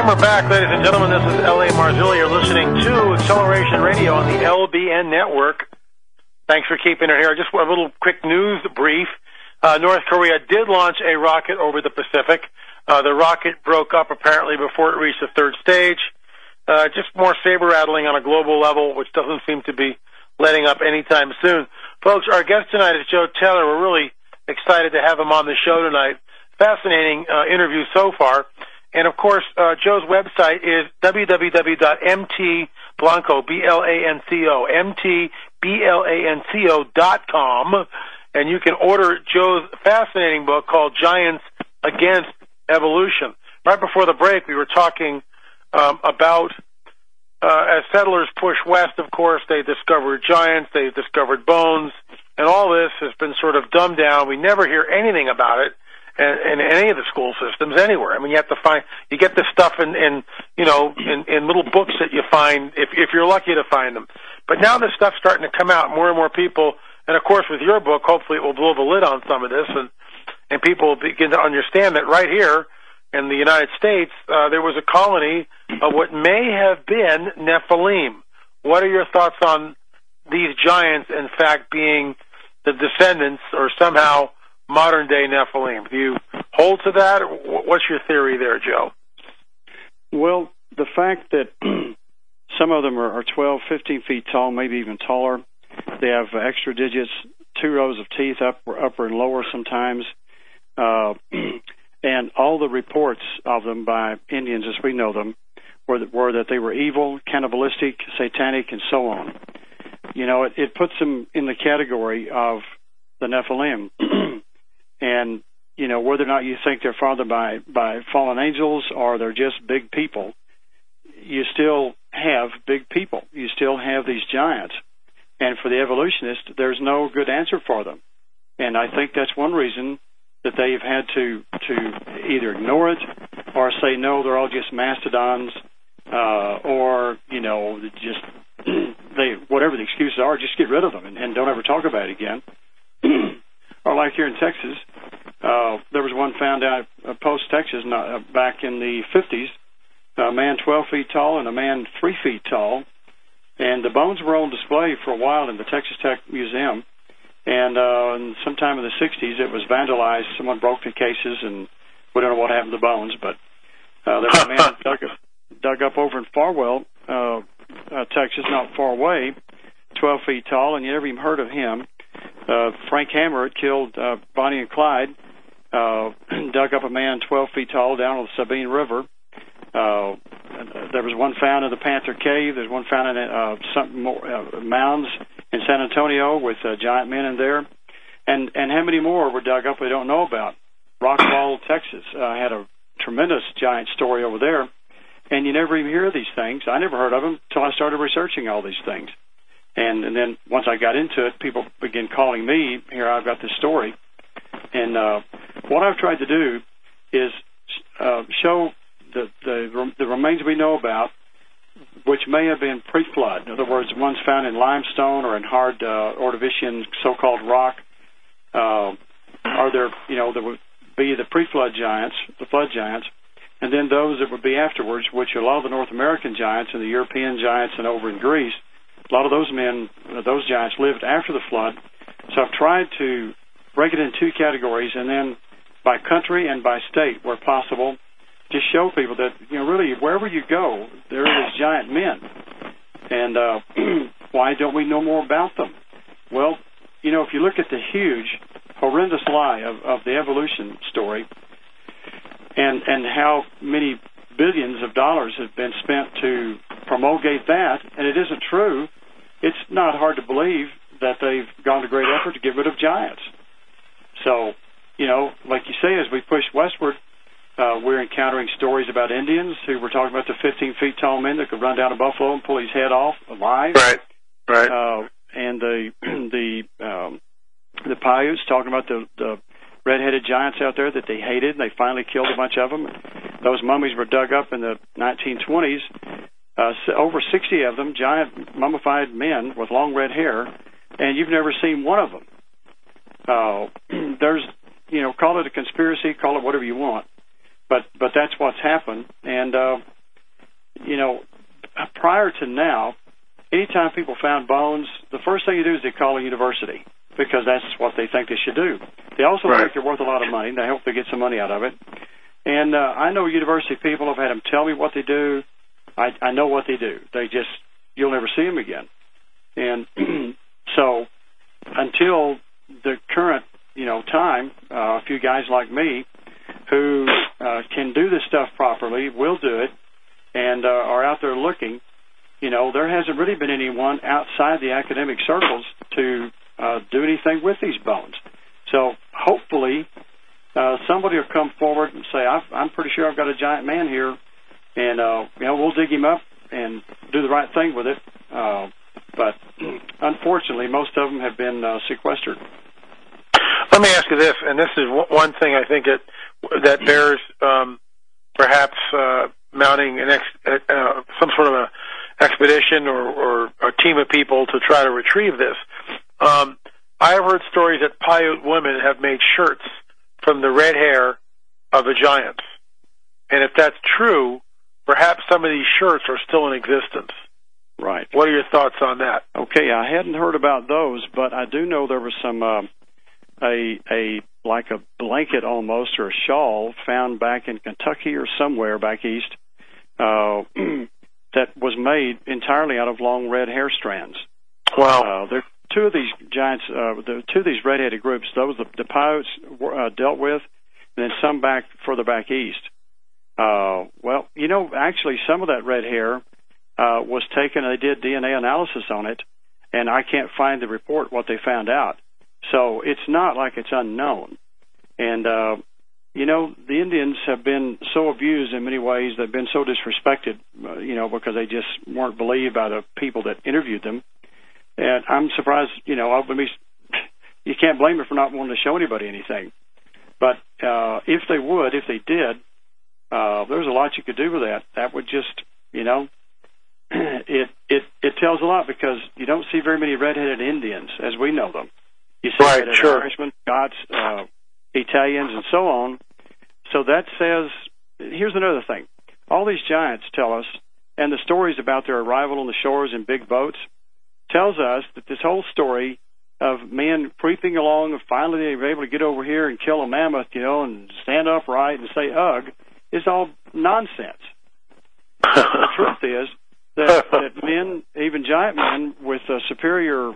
S3: We're back, ladies and gentlemen. This is L.A. Marzulli. You're listening to Acceleration Radio on the LBN Network. Thanks for keeping it here. Just a little quick news brief. North Korea did launch a rocket over the Pacific. The rocket broke up apparently before it reached the 3rd stage. Just more saber-rattling on a global level, which doesn't seem to be letting up anytime soon. Folks, our guest tonight is Joe Taylor. We're really excited to have him on the show tonight. Fascinating interview so far. And, of course, Joe's website is www.mtblanco, B-L-A-N-C-O, mtblanco.com. And you can order Joe's fascinating book called Giants Against Evolution. Right before the break, we were talking about as settlers push west, of course, they discovered giants, they discovered bones, and all this has been sort of dumbed down. We never hear anything about it in any of the school systems anywhere. I mean, you get this stuff in little books that you find if you're lucky to find them. But now this stuff's starting to come out, more and more people, and of course with your book, hopefully it will blow the lid on some of this, and people will begin to understand that right here in the United States, there was a colony of what may have been Nephilim. What are your thoughts on these giants, in fact, being the descendants or somehow modern-day Nephilim? Do you hold to that? Or what's your theory there, Joe?
S4: Well, the fact that some of them are 12, 15 feet tall, maybe even taller. They have extra digits, 2 rows of teeth, upper and lower sometimes. And all the reports of them by Indians, as we know them, were that they were evil, cannibalistic, satanic, and so on. You know, it puts them in the category of the Nephilim. And, you know, whether or not you think they're fathered by fallen angels or they're just big people, you still have big people. You still have these giants. And for the evolutionists, there's no good answer for them. And I think that's one reason that they've had to either ignore it or say, no, they're all just mastodons, or, you know, just whatever the excuses are, just get rid of them and don't ever talk about it again. Or like here in Texas, there was one found out Post, Texas, back in the 50s, a man 12 feet tall and a man 3 feet tall, and the bones were on display for a while in the Texas Tech Museum. And sometime in the 60s, it was vandalized. Someone broke the cases, and we don't know what happened to the bones. But there was a man dug up over in Farwell, Texas, not far away, 12 feet tall, and you never even heard of him. Frank Hammer had killed Bonnie and Clyde, dug up a man 12 feet tall down on the Sabine River. There was one found in the Panther Cave. There's one found in some more mounds in San Antonio with giant men in there. And how many more were dug up we don't know about? Rockwall, Texas, had a tremendous giant story over there. And you never even hear of these things. I never heard of them until I started researching all these things. And then once I got into it, people began calling me, here I've got this story. And what I've tried to do is show the remains we know about, which may have been pre-flood. In other words, ones found in limestone or in hard Ordovician so-called rock. Are there, there would be the pre-flood giants, the flood giants, and then those that would be afterwards, which are a lot of the North American giants and the European giants and over in Greece. A lot of those men, those giants lived after the flood. So I've tried to break it in 2 categories, and then by country and by state, where possible, just show people that, really, wherever you go, there are these giant men. And why don't we know more about them? Well, if you look at the huge, horrendous lie of the evolution story and how many billions of dollars have been spent to promulgate that, and it isn't true, it's not hard to believe that they've gone to great effort to get rid of giants. So, like you say, as we push westward, we're encountering stories about Indians who were talking about the 15 feet tall men that could run down a buffalo and pull his head off alive.
S3: Right.
S4: And the Paiutes talking about the red-headed giants out there that they hated, and they finally killed a bunch of them. Those mummies were dug up in the 1920s. Over 60 of them, giant mummified men with long red hair, and you've never seen one of them. There's, call it a conspiracy, call it whatever you want, but that's what's happened. And prior to now, anytime people found bones, the first thing you do is they call a university, because that's what they think they should do. They also think they're worth a lot of money. They hope they get some money out of it. And I know university people, I've had them tell me what they do. I know what they do. You'll never see them again. And so until the current, time, a few guys like me who can do this stuff properly will do it and are out there looking, there hasn't really been anyone outside the academic circles to do anything with these bones. So hopefully somebody will come forward and say, I'm pretty sure I've got a giant man here, and we'll dig him up and do the the right thing with it. But unfortunately, most of them have been sequestered.
S3: Let me ask you this, and this is one thing I think that bears perhaps mounting some sort of a expedition or a team of people to try to retrieve this. I have heard stories that Paiute women have made shirts from the red hair of the giants. And if that's true, perhaps some of these shirts are still in existence.
S4: Right.
S3: What are your thoughts on that?
S4: Okay, I hadn't heard about those, but I do know there was some like a blanket almost or a shawl found back in Kentucky or somewhere back east that was made entirely out of long red hair strands.
S3: Wow.
S4: There are two of these giants, two of these red-headed groups. Those the Paiutes dealt with, and then some further back east. Well, actually, some of that red hair was taken, and they did DNA analysis on it, and I can't find the report what they found out. So it's not like it's unknown. And, the Indians have been so abused in many ways. They've been so disrespected, because they just weren't believed by the people that interviewed them. And I'm surprised, you can't blame them for not wanting to show anybody anything. But if they did, there's a lot you could do with that. That would just, it tells a lot because you don't see very many red-headed Indians as we know them. You see red-headed Irishmen, Scots, Italians, and so on. So that says, here's another thing. All these giants tell us, and the stories about their arrival on the shores in big boats, tells us that this whole story of men creeping along and finally they were able to get over here and kill a mammoth, and stand upright and say ugh, is all nonsense. The truth is that men, even giant men with superior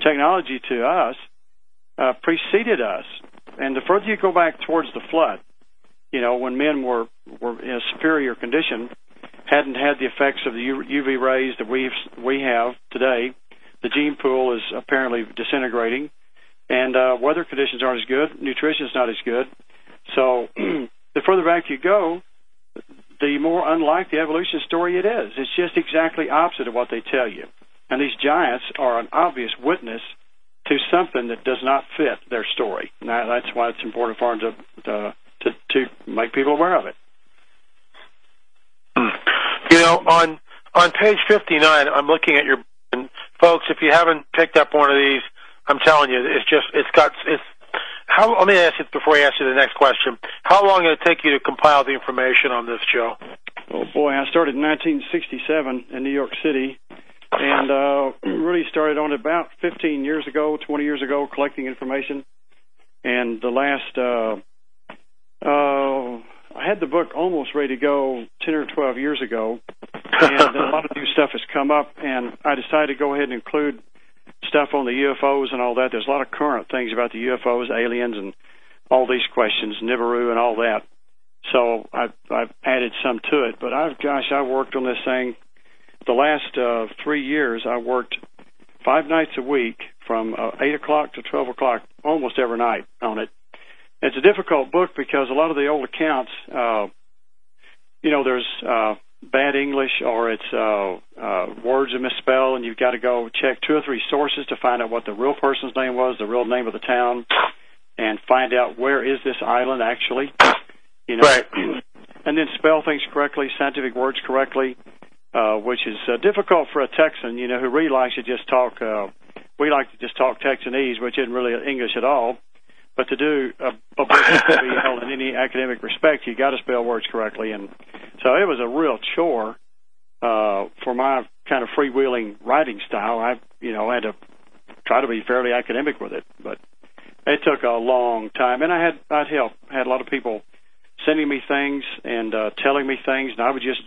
S4: technology to us, preceded us. And the further you go back towards the flood, when men were in a superior condition, hadn't had the effects of the UV rays that we have today. The gene pool is apparently disintegrating, and weather conditions aren't as good. Nutrition is not as good. So the further back you go, the more unlike the evolution story it is. It's just exactly opposite of what they tell you. And these giants are an obvious witness to something that does not fit their story. Now, that's why it's important for them to make people aware of it. On
S3: page 59, I'm looking at your book, and folks, if you haven't picked up one of these, I'm telling you, let me ask you before I ask you the next question. How long did it take you to compile the information on this, Joe?
S4: Oh boy, I started in 1967 in New York City, and really started on it about 15 years ago, 20 years ago, collecting information. And the last, I had the book almost ready to go 10 or 12 years ago, and a lot of new stuff has come up, and I decided to go ahead and include stuff on the UFOs and all that. There's a lot of current things about the UFOs, aliens, and all these questions, Nibiru and all that. So I've added some to it. But I worked on this thing. The last 3 years, I worked 5 nights a week from 8 o'clock to 12 o'clock almost every night on it. It's a difficult book because a lot of the old accounts, there's bad English or it's words are misspelled, and you've got to go check 2 or 3 sources to find out what the real person's name was, the real name of the town, and find out where is this island actually,
S3: Right.
S4: And then spell things correctly, scientific words correctly, which is difficult for a Texan, who really likes to just talk. We like to just talk Texanese, which isn't really English at all. But to do a book to be held in any academic respect, you got to spell words correctly, and so it was a real chore for my kind of freewheeling writing style. I had to try to be fairly academic with it, but it took a long time, and I had help. I had a lot of people sending me things and telling me things, and I would just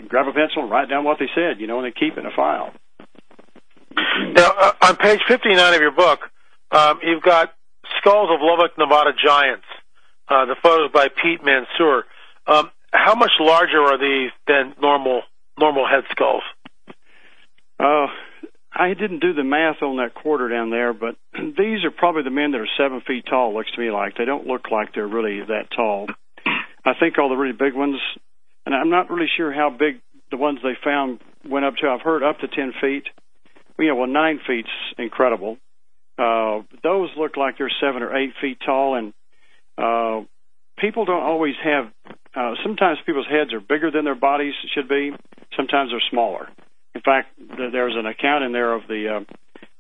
S4: grab a pencil and write down what they said, and then keep it in a file.
S3: Now, on page 59 of your book, you've got skulls of Lubbock, Nevada giants. The photos by Pete Mansour. How much larger are these than normal head skulls?
S4: I didn't do the math on that quarter down there, but these are probably the men that are 7 feet tall, looks to me like. They don't look like they're really that tall. I think all the really big ones, and I'm not really sure how big the ones they found went up to, I've heard up to 10 feet. 9 feet's incredible. Those look like they're 7 or 8 feet tall, and people don't always have, sometimes people's heads are bigger than their bodies should be. Sometimes they're smaller. In fact, there's an account in there of the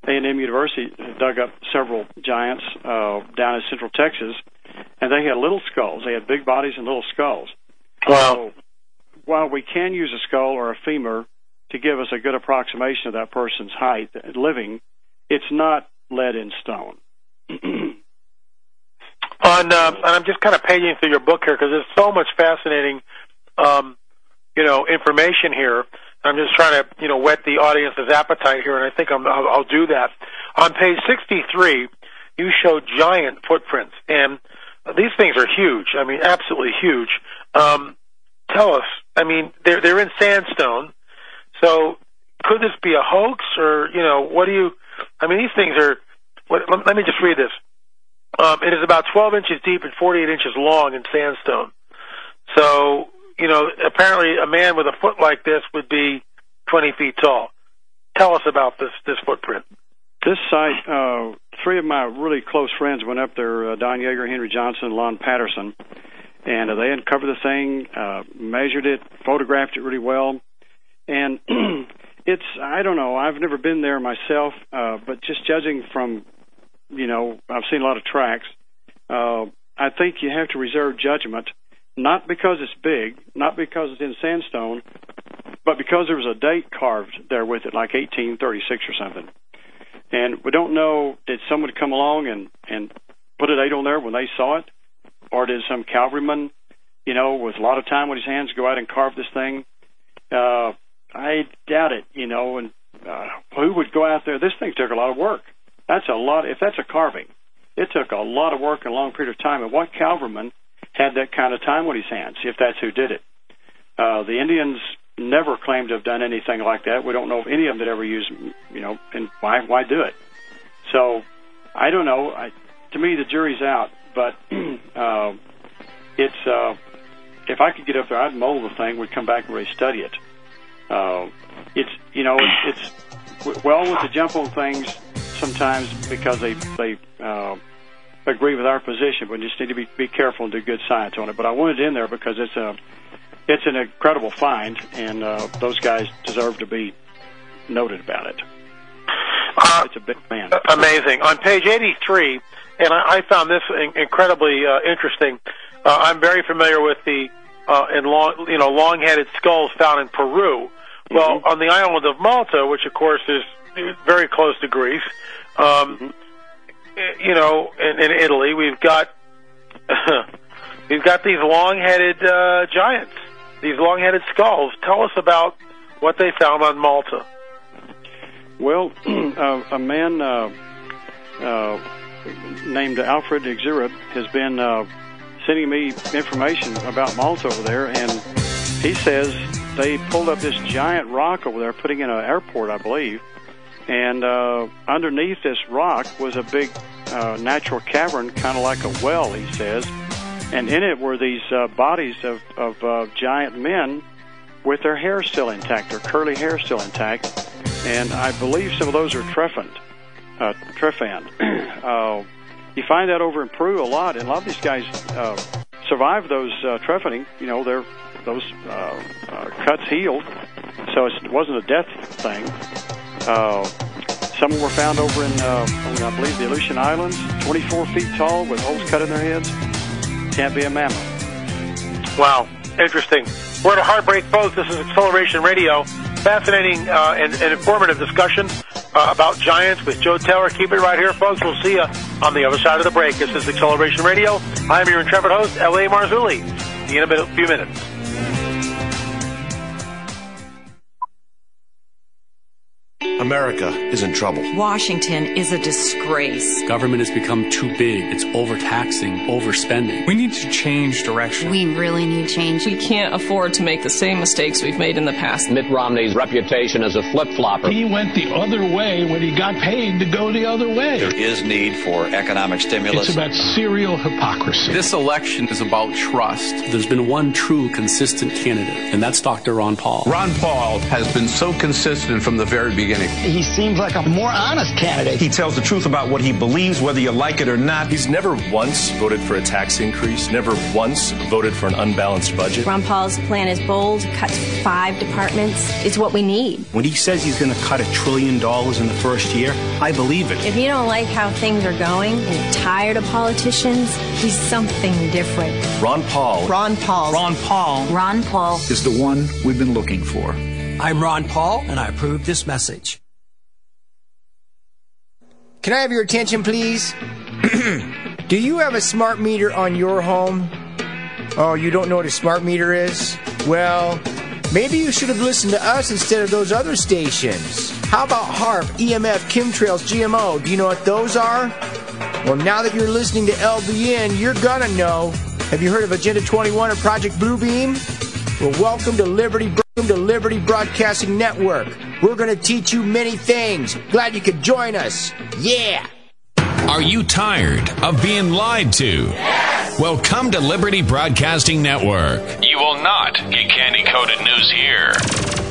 S4: A&M University dug up several giants down in Central Texas, and they had little skulls. They had big bodies and little skulls.
S3: Wow.
S4: So while we can use a skull or a femur to give us a good approximation of that person's height living, it's not lead in stone.
S3: And I'm just kind of paging through your book here because there's so much fascinating, information here. I'm just trying to, whet the audience's appetite here, and I think I'll do that. On page 63, you show giant footprints, and these things are huge. I mean, absolutely huge. Tell us. I mean, they're in sandstone. So could this be a hoax, or what do you? I mean, these things are. Let me just read this. It is about 12 inches deep and 48 inches long in sandstone. So, apparently a man with a foot like this would be 20 feet tall. Tell us about this footprint.
S4: This site, three of my really close friends went up there, Don Yeager, Henry Johnson, and Lon Patterson, and they uncovered the thing, measured it, photographed it really well. And I don't know, I've never been there myself, but just judging from, I've seen a lot of tracks, I think you have to reserve judgment, not because it's big, not because it's in sandstone, but because there was a date carved there with it, like 1836 or something. And we don't know, did someone come along and put a date on there when they saw it? Or did some cavalryman, with a lot of time on his hands, go out and carve this thing? I doubt it, and who would go out there? This thing took a lot of work. That's a lot. If that's a carving, it took a lot of work and a long period of time. And what cavalryman had that kind of time on his hands, if that's who did it? The Indians never claimed to have done anything like that. We don't know of any of them that ever used, and why do it? So I don't know. To me, the jury's out. But it's if I could get up there, I'd mold the thing. We'd come back and really study it. It's well with the jump on things sometimes because they agree with our position. We just need to be careful and do good science on it. But I wanted it in there because it's an incredible find, and those guys deserve to be noted about it. It's a big man.
S3: Amazing. On page 83, and I found this incredibly interesting. I'm very familiar with the long-headed skulls found in Peru. Well, on the island of Malta, which of course is very close to Greece, in Italy, we've got these long-headed giants, these long-headed skulls. Tell us about what they found on Malta.
S4: Well, a man named Alfred Exirib has been sending me information about Malta over there, and he says they pulled up this giant rock over there, putting in an airport, I believe, and underneath this rock was a big natural cavern, kind of like a well, he says, and in it were these bodies of giant men with their hair still intact, their curly hair still intact, and I believe some of those are Trefan. You find that over in Peru a lot, and a lot of these guys survive those trephaning. Those cuts healed, so it wasn't a death thing. Some were found over in, I believe, the Aleutian Islands, 24 feet tall with holes cut in their heads. Can't be a mammoth.
S3: Wow, interesting. We're at a heartbreak, folks. This is Acceleration Radio. Fascinating and informative discussion about giants with Joe Taylor. Keep it right here, folks. We'll see you on the other side of the break. This is Acceleration Radio. I'm your intrepid host, L.A. Marzulli. See you in a few minutes.
S1: America is in trouble.
S22: Washington is a disgrace.
S23: Government has become too big. It's overtaxing, overspending. We need to change direction.
S22: We really need change.
S24: We can't afford to make the same mistakes we've made in the past.
S25: Mitt Romney's reputation as a flip-flopper.
S26: He went the other way when he got paid to go the other way.
S27: There is need for economic stimulus.
S26: It's about serial hypocrisy.
S23: This election is about trust. There's been one true, consistent candidate, and that's Dr. Ron Paul.
S26: Ron Paul has been so consistent from the very beginning.
S28: He seems like a more honest candidate.
S29: He tells the truth about what he believes, whether you like it or not.
S30: He's never once voted for a tax increase, never once voted for an unbalanced budget.
S17: Ron Paul's plan is bold, cuts 5 departments. It's what we need.
S28: When he says he's going to cut $1 trillion in the first year, I believe it.
S17: If you don't like how things are going and you're tired of politicians, he's something different.
S30: Ron Paul.
S22: Ron Paul.
S28: Ron Paul.
S22: Ron Paul
S29: is the one we've been looking for.
S31: I'm Ron Paul, and I approve this message.
S16: Can I have your attention, please? Do you have a smart meter on your home? Oh, you don't know what a smart meter is? Well, maybe you should have listened to us instead of those other stations. How about HARP, EMF, chemtrails, GMO? Do you know what those are? Well, now that you're listening to LBN, you're gonna know. Have you heard of Agenda 21 or Project Bluebeam? Well, welcome to Liberty Broadcasting Network. We're going to teach you many things. Glad you could join us. Yeah!
S6: Are you tired of being lied to? Yes! Well, come to Liberty Broadcasting Network. You will not get candy-coated news here.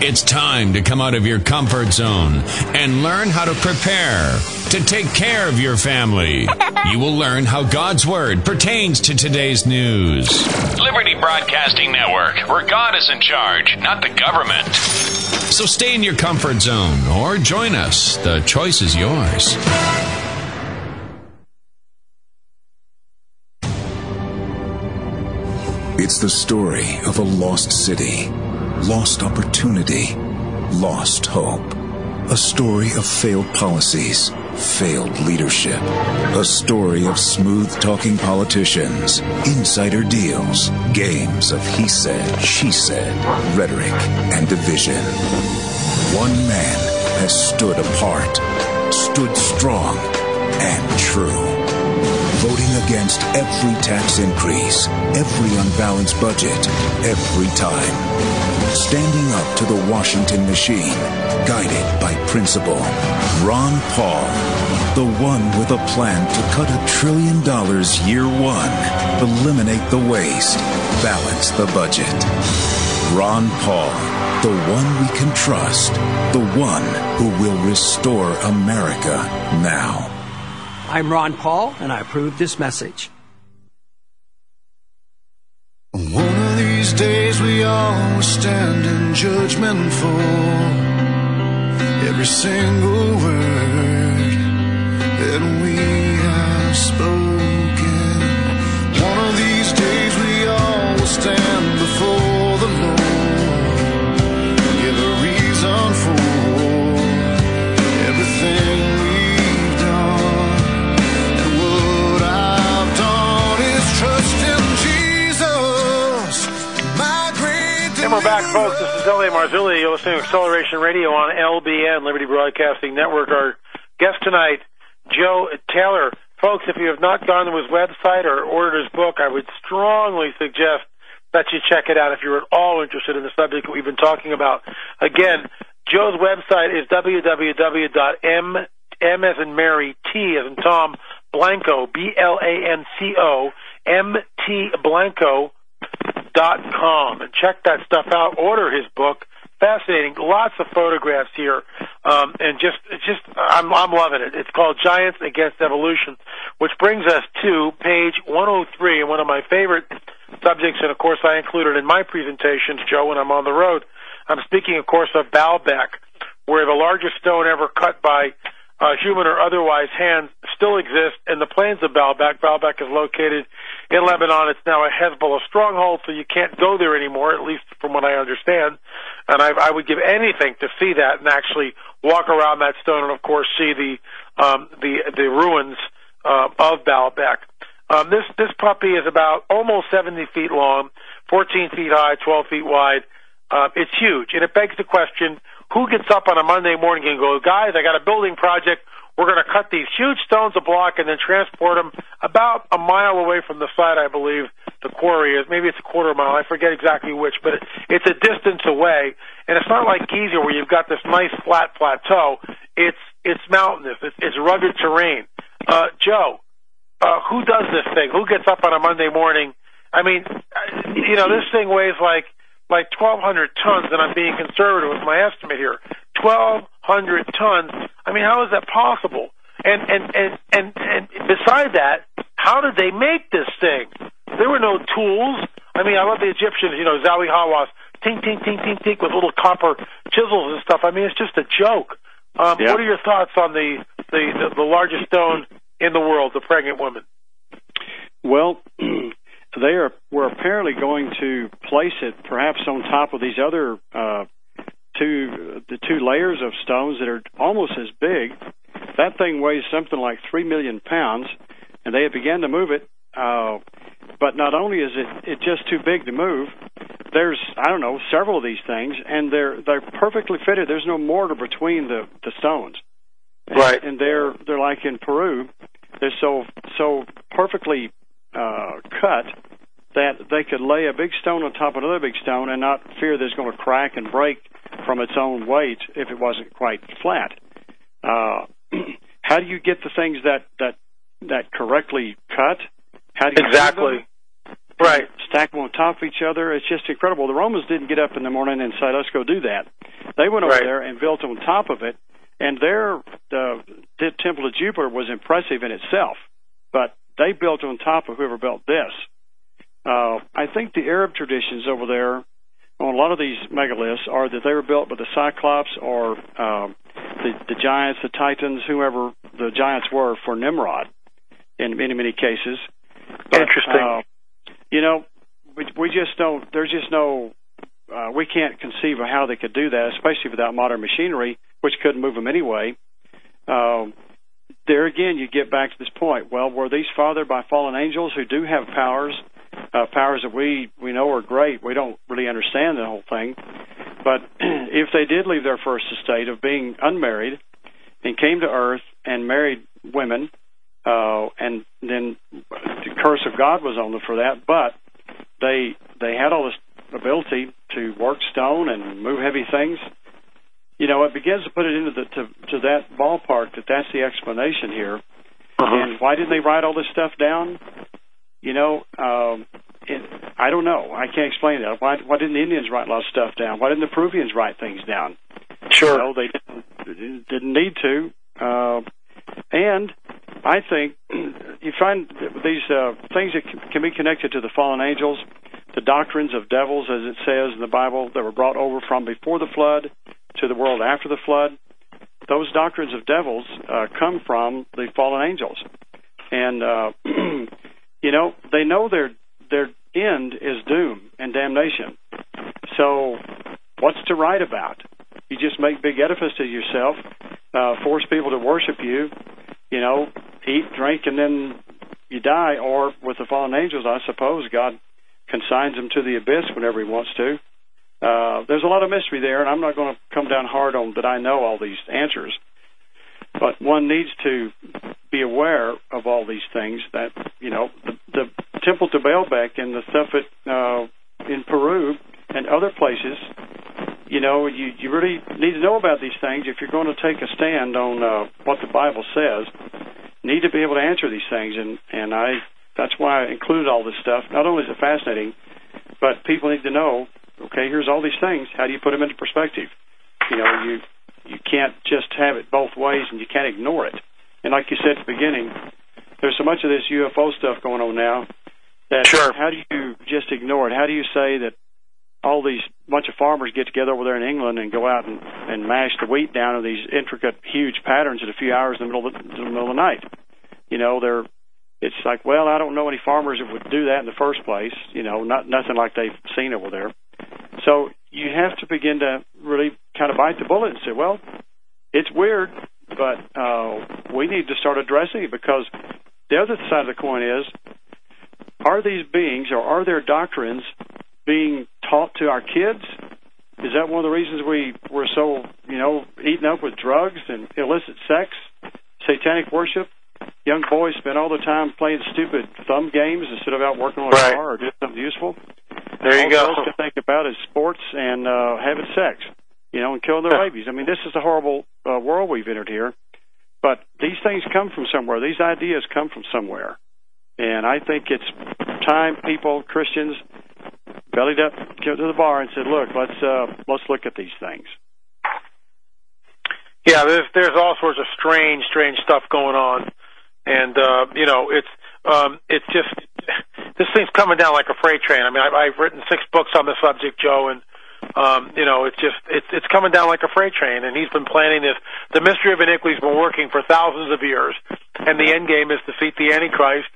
S6: It's time to come out of your comfort zone and learn how to prepare to take care of your family. You will learn how God's Word pertains to today's news. Liberty Broadcasting Network, where God is in charge, not the government. So stay in your comfort zone or join us. The choice is yours.
S32: It's the story of a lost city, lost opportunity, lost hope. A story of failed policies, failed leadership. A story of smooth-talking politicians, insider deals, games of he said, she said, rhetoric, and division. One man has stood apart, stood strong, and true. Voting against every tax increase, every unbalanced budget, every time. Standing up to the Washington machine, guided by principle. Ron Paul, the one with a plan to cut $1 trillion year one, eliminate the waste, balance the budget. Ron Paul, the one we can trust, the one who will restore America now.
S31: I'm Ron Paul, and I approve this message.
S13: One of these days we all will stand in judgment for every single word that we have spoken. One of these days we all will stand before the Lord, give a reason for everything we've done. And what I've done is trust in Jesus, my great deliverer.
S3: And we're back, folks. This is L.A. Marzulli. You're listening to Acceleration Radio on LBN, Liberty Broadcasting Network. Our guest tonight, Joe Taylor. Folks, if you have not gone to his website or ordered his book, I would strongly suggest that you check it out if you're at all interested in the subject that we've been talking about. Again, Joe's website is www.m as in Mary, T as in Tom, Blanco, BLANCO, mtblanco.com. And check that stuff out. Order his book. Fascinating. Lots of photographs here. And I'm loving it. It's called Giants Against Evolution, which brings us to page 103, and one of my favorite subjects, and of course I include it in my presentations, Joe, when I'm on the road. I'm speaking, of course, of Baalbek, where the largest stone ever cut by human or otherwise hands still exists in the plains of Baalbek. Baalbek is located in Lebanon. It's now a Hezbollah stronghold, so you can't go there anymore, at least from what I understand. And I would give anything to see that and actually walk around that stone and, of course, see the ruins of Baalbek. This puppy is about almost 70 feet long, 14 feet high, 12 feet wide. It's huge, and it begs the question, who gets up on a Monday morning and goes, guys, I got a building project. We're going to cut these huge stones a block and then transport them about a mile away from the site, I believe the quarry is. Maybe it's a quarter mile. I forget exactly which, but it's a distance away. And it's not like Giza where you've got this nice flat plateau. It's mountainous. It's rugged terrain. Joe, who does this thing? Who gets up on a Monday morning? I mean, this thing weighs like 1,200 tons, and I'm being conservative with my estimate here. 1,200 tons. I mean, how is that possible? And beside that, how did they make this thing? There were no tools. I mean, I love the Egyptians, Zawi Hawass, tink, tink, tink, tink, tink, with little copper chisels and stuff. I mean, it's just a joke. What are your thoughts on the largest stone in the world, the pregnant woman?
S4: Well, we're apparently going to place it perhaps on top of these other two layers of stones that are almost as big. That thing weighs something like 3 million pounds, and they have begun to move it. But not only is it just too big to move, there's, several of these things, and they're perfectly fitted. There's no mortar between the stones.
S3: Right.
S4: And they're like in Peru. They're so perfectly cut that they could lay a big stone on top of another big stone and not fear that it's going to crack and break from its own weight if it wasn't quite flat. How do you get the things that correctly cut? How do you
S3: exactly? Right.
S4: Stack them on top of each other. It's just incredible. The Romans didn't get up in the morning and say, let's go do that. They went over there and built on top of it, and the Temple of Jupiter was impressive in itself, but they built on top of whoever built this. I think the Arab traditions over there on a lot of these megaliths are that they were built by the Cyclops or the giants, the Titans, whoever the giants were for Nimrod in many cases. But,
S3: interesting.
S4: We just don't, there's just no, we can't conceive of how they could do that, especially without modern machinery, which couldn't move them anyway. There again, you get back to this point. Well, were these fathered by fallen angels who do have powers that we know are great? We don't really understand the whole thing. But if they did leave their first estate of being unmarried and came to earth and married women, and then the curse of God was on them for that, but they had all this ability to work stone and move heavy things. It begins to put it into to that ballpark that's the explanation here. And why didn't they write all this stuff down? I don't know. I can't explain that. Why didn't the Indians write a lot of stuff down? Why didn't the Peruvians write things down?
S3: Sure.
S4: They didn't need to. And I think you find these things that can be connected to the fallen angels, the doctrines of devils, as it says in the Bible, that were brought over from before the flood to the world after the flood. Those doctrines of devils come from the fallen angels. And, they know their end is doom and damnation. So what's to write about? You just make big edifices of yourself, force people to worship you, eat, drink, and then you die. Or with the fallen angels, I suppose, God consigns them to the abyss whenever he wants to. There's a lot of mystery there, and I'm not going to come down hard on that I know all these answers. But one needs to be aware of all these things that, the Temple to Baalbek and the stuff in Peru and other places, you really need to know about these things if you're going to take a stand on what the Bible says. Need to be able to answer these things, and that's why I included all this stuff. Not only is it fascinating, but people need to know, okay, here's all these things. How do you put them into perspective? You can't just have it both ways, and you can't ignore it. And like you said at the beginning, there's so much of this UFO stuff going on now that how do you just ignore it? How do you say that all these bunch of farmers get together over there in England and go out and mash the wheat down in these intricate, huge patterns in a few hours in the middle of the night? It's like, well, I don't know any farmers that would do that in the first place. Nothing like they've seen over there. So you have to begin to really kind of bite the bullet and say, well, it's weird, but we need to start addressing it, because the other side of the coin is, are these beings or are their doctrines being taught to our kids? Is that one of the reasons we're so, eaten up with drugs and illicit sex, satanic worship? Young boys spend all the time playing stupid thumb games instead of out working on a car or doing something useful.
S3: There you go.
S4: All girls can think about is sports and having sex, and killing their babies. I mean, this is a horrible world we've entered here. But these things come from somewhere. These ideas come from somewhere. And I think it's time people, Christians, bellied up to the bar and said, look, let's look at these things.
S3: Yeah, there's all sorts of strange stuff going on. And, it's just, this thing's coming down like a freight train. I mean, I've written 6 books on the subject, Joe, and, it's coming down like a freight train, and he's been planning this. The mystery of iniquity has been working for thousands of years, and the end game is to defeat the Antichrist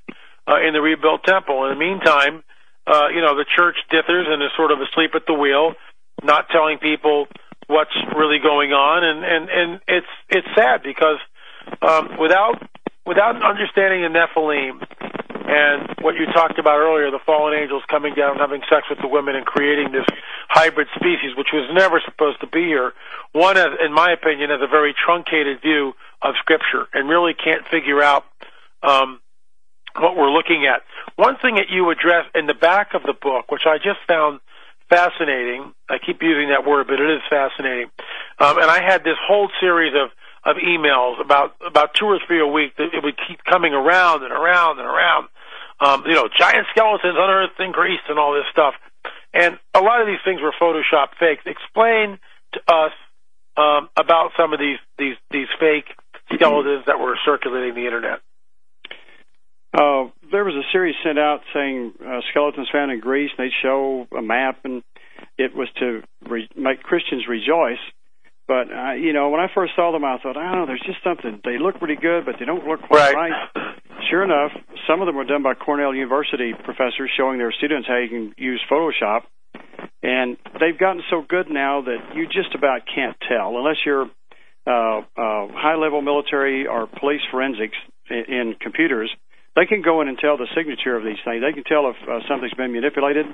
S3: in the rebuilt temple. In the meantime, the church dithers and is sort of asleep at the wheel, not telling people what's really going on, and it's sad because without understanding the Nephilim and what you talked about earlier, the fallen angels coming down and having sex with the women and creating this hybrid species, which was never supposed to be here, one, in my opinion, has a very truncated view of Scripture and really can't figure out what we're looking at. One thing that you address in the back of the book, which I just found fascinating, I keep using that word, but it is fascinating, and I had this whole series of emails about 2 or 3 a week that it would keep coming around and around and around. Giant skeletons unearthed in Greece and all this stuff. And a lot of these things were Photoshop fakes. Explain to us about some of these fake skeletons that were circulating the internet.
S4: There was a series sent out saying skeletons found in Greece, and they'd show a map, and it was to make Christians rejoice. But, when I first saw them, I thought, there's just something. They look pretty good, but they don't look quite right. Sure enough, some of them were done by Cornell University professors showing their students how you can use Photoshop. And they've gotten so good now that you just about can't tell. Unless you're high-level military or police forensics in computers, they can go in and tell the signature of these things. They can tell if something's been manipulated,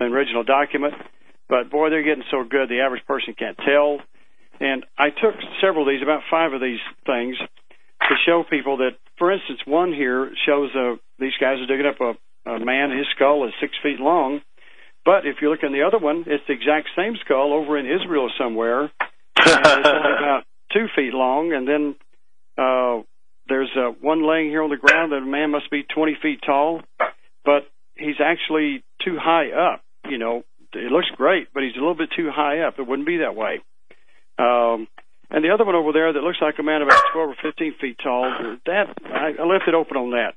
S4: an original document. But, boy, they're getting so good the average person can't tell. And I took several of these, about 5 of these things, to show people that, for instance, one here shows these guys are digging up a man. His skull is 6 feet long. But if you look in the other one, it's the exact same skull over in Israel somewhere. And it's only about 2 feet long. And then there's one laying here on the ground that a man must be 20 feet tall. But he's actually too high up. It looks great, but he's a little bit too high up. It wouldn't be that way. And the other one over there that looks like a man about 12 or 15 feet tall, I left it open on that.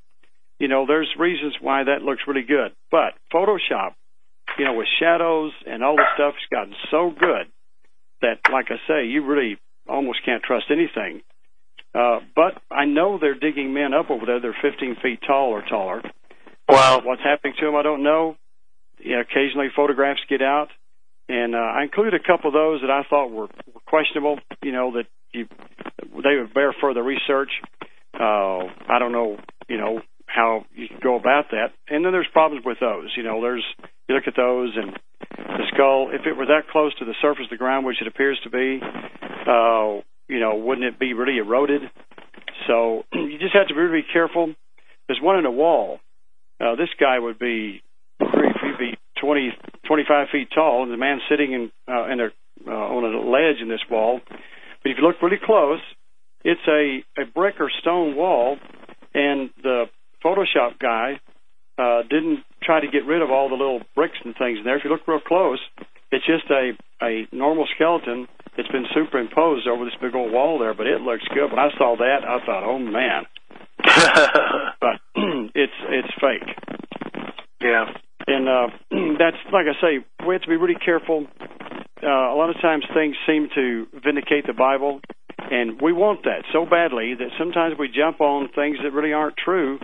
S4: There's reasons why that looks really good. But Photoshop, with shadows and all this stuff, has gotten so good that, like I say, you really almost can't trust anything. But I know they're digging men up over there. They're 15 feet tall or taller.
S3: Wow.
S4: What's happening to them, I don't know. Occasionally photographs get out. And I included a couple of those that I thought were questionable, that they would bear further research. I don't know, how you can go about that. And then there's problems with those. You look at those, and the skull, if it were that close to the surface of the ground, which it appears to be, wouldn't it be really eroded? So you just have to be really careful. There's one in a wall. This guy would be 20, 25 feet tall, and the man sitting on a ledge in this wall. But if you look really close, it's a brick or stone wall, and the Photoshop guy didn't try to get rid of all the little bricks and things in there. If you look real close, it's just a normal skeleton that's been superimposed over this big old wall there, but it looks good. When I saw that, I thought, oh, man. But it's fake.
S3: Yeah.
S4: And that's, like I say, we have to be really careful. A lot of times things seem to vindicate the Bible, and we want that so badly that sometimes we jump on things that really aren't true,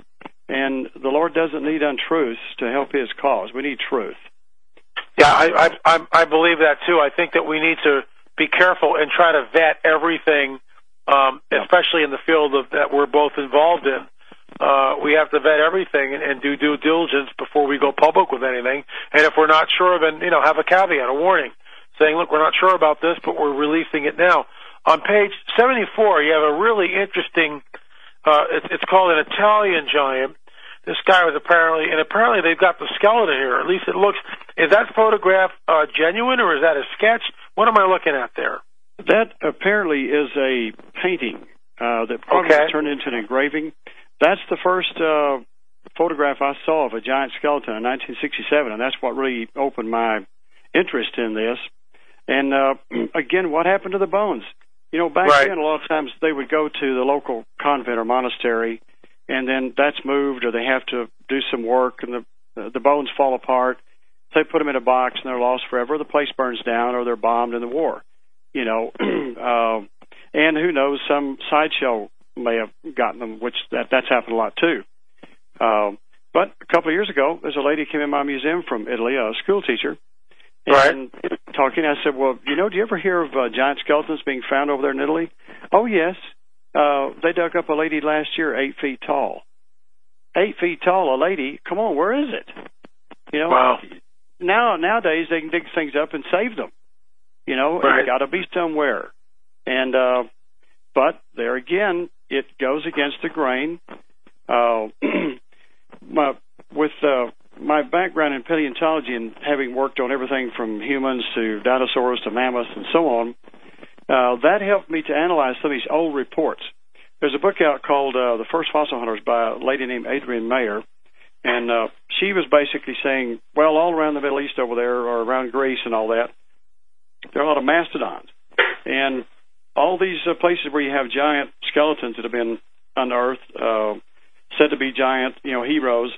S4: and the Lord doesn't need untruths to help His cause. We need truth.
S3: Yeah, I believe that, too. I think that we need to be careful and try to vet everything, especially in the field that we're both involved in. We have to vet everything and do due diligence before we go public with anything. And if we're not sure, then, have a caveat, a warning. saying, look, we're not sure about this, but we're releasing it now. On page 74, you have a really interesting, it's called an Italian giant. This guy was apparently they've got the skeleton here. At least it looks. Is that photograph genuine, or is that a sketch? What am I looking at there?
S4: That apparently is a painting that probably turned into an engraving. That's the first photograph I saw of a giant skeleton in 1967, and that's what really opened my interest in this. And again, what happened to the bones? You know, back then, a lot of times they would go to the local convent or monastery, and then that's moved, or they have to do some work, and the bones fall apart. They put them in a box, and they're lost forever. The place burns down, or they're bombed in the war. You know, and who knows, some sideshow may have gotten them, which that's happened a lot too. But a couple of years ago, there's a lady who came in my museum from Italy, a school teacher, and talking. I said, well, you know, do you ever hear of giant skeletons being found over there in Italy? Oh, yes. They dug up a lady last year 8 feet tall. 8 feet tall, a lady. Come on, where is it? You know, nowadays they can dig things up and save them. You know, it's got to be somewhere. And but there again, it goes against the grain. With my background in paleontology and having worked on everything from humans to dinosaurs to mammoths and so on, that helped me to analyze some of these old reports. There's a book out called The First Fossil Hunters by a lady named Adrienne Mayer, and she was basically saying, well, all around the Middle East over there, or around Greece and all that, there are a lot of mastodons. And all these places where you have giant skeletons that have been unearthed, said to be giant, you know, heroes,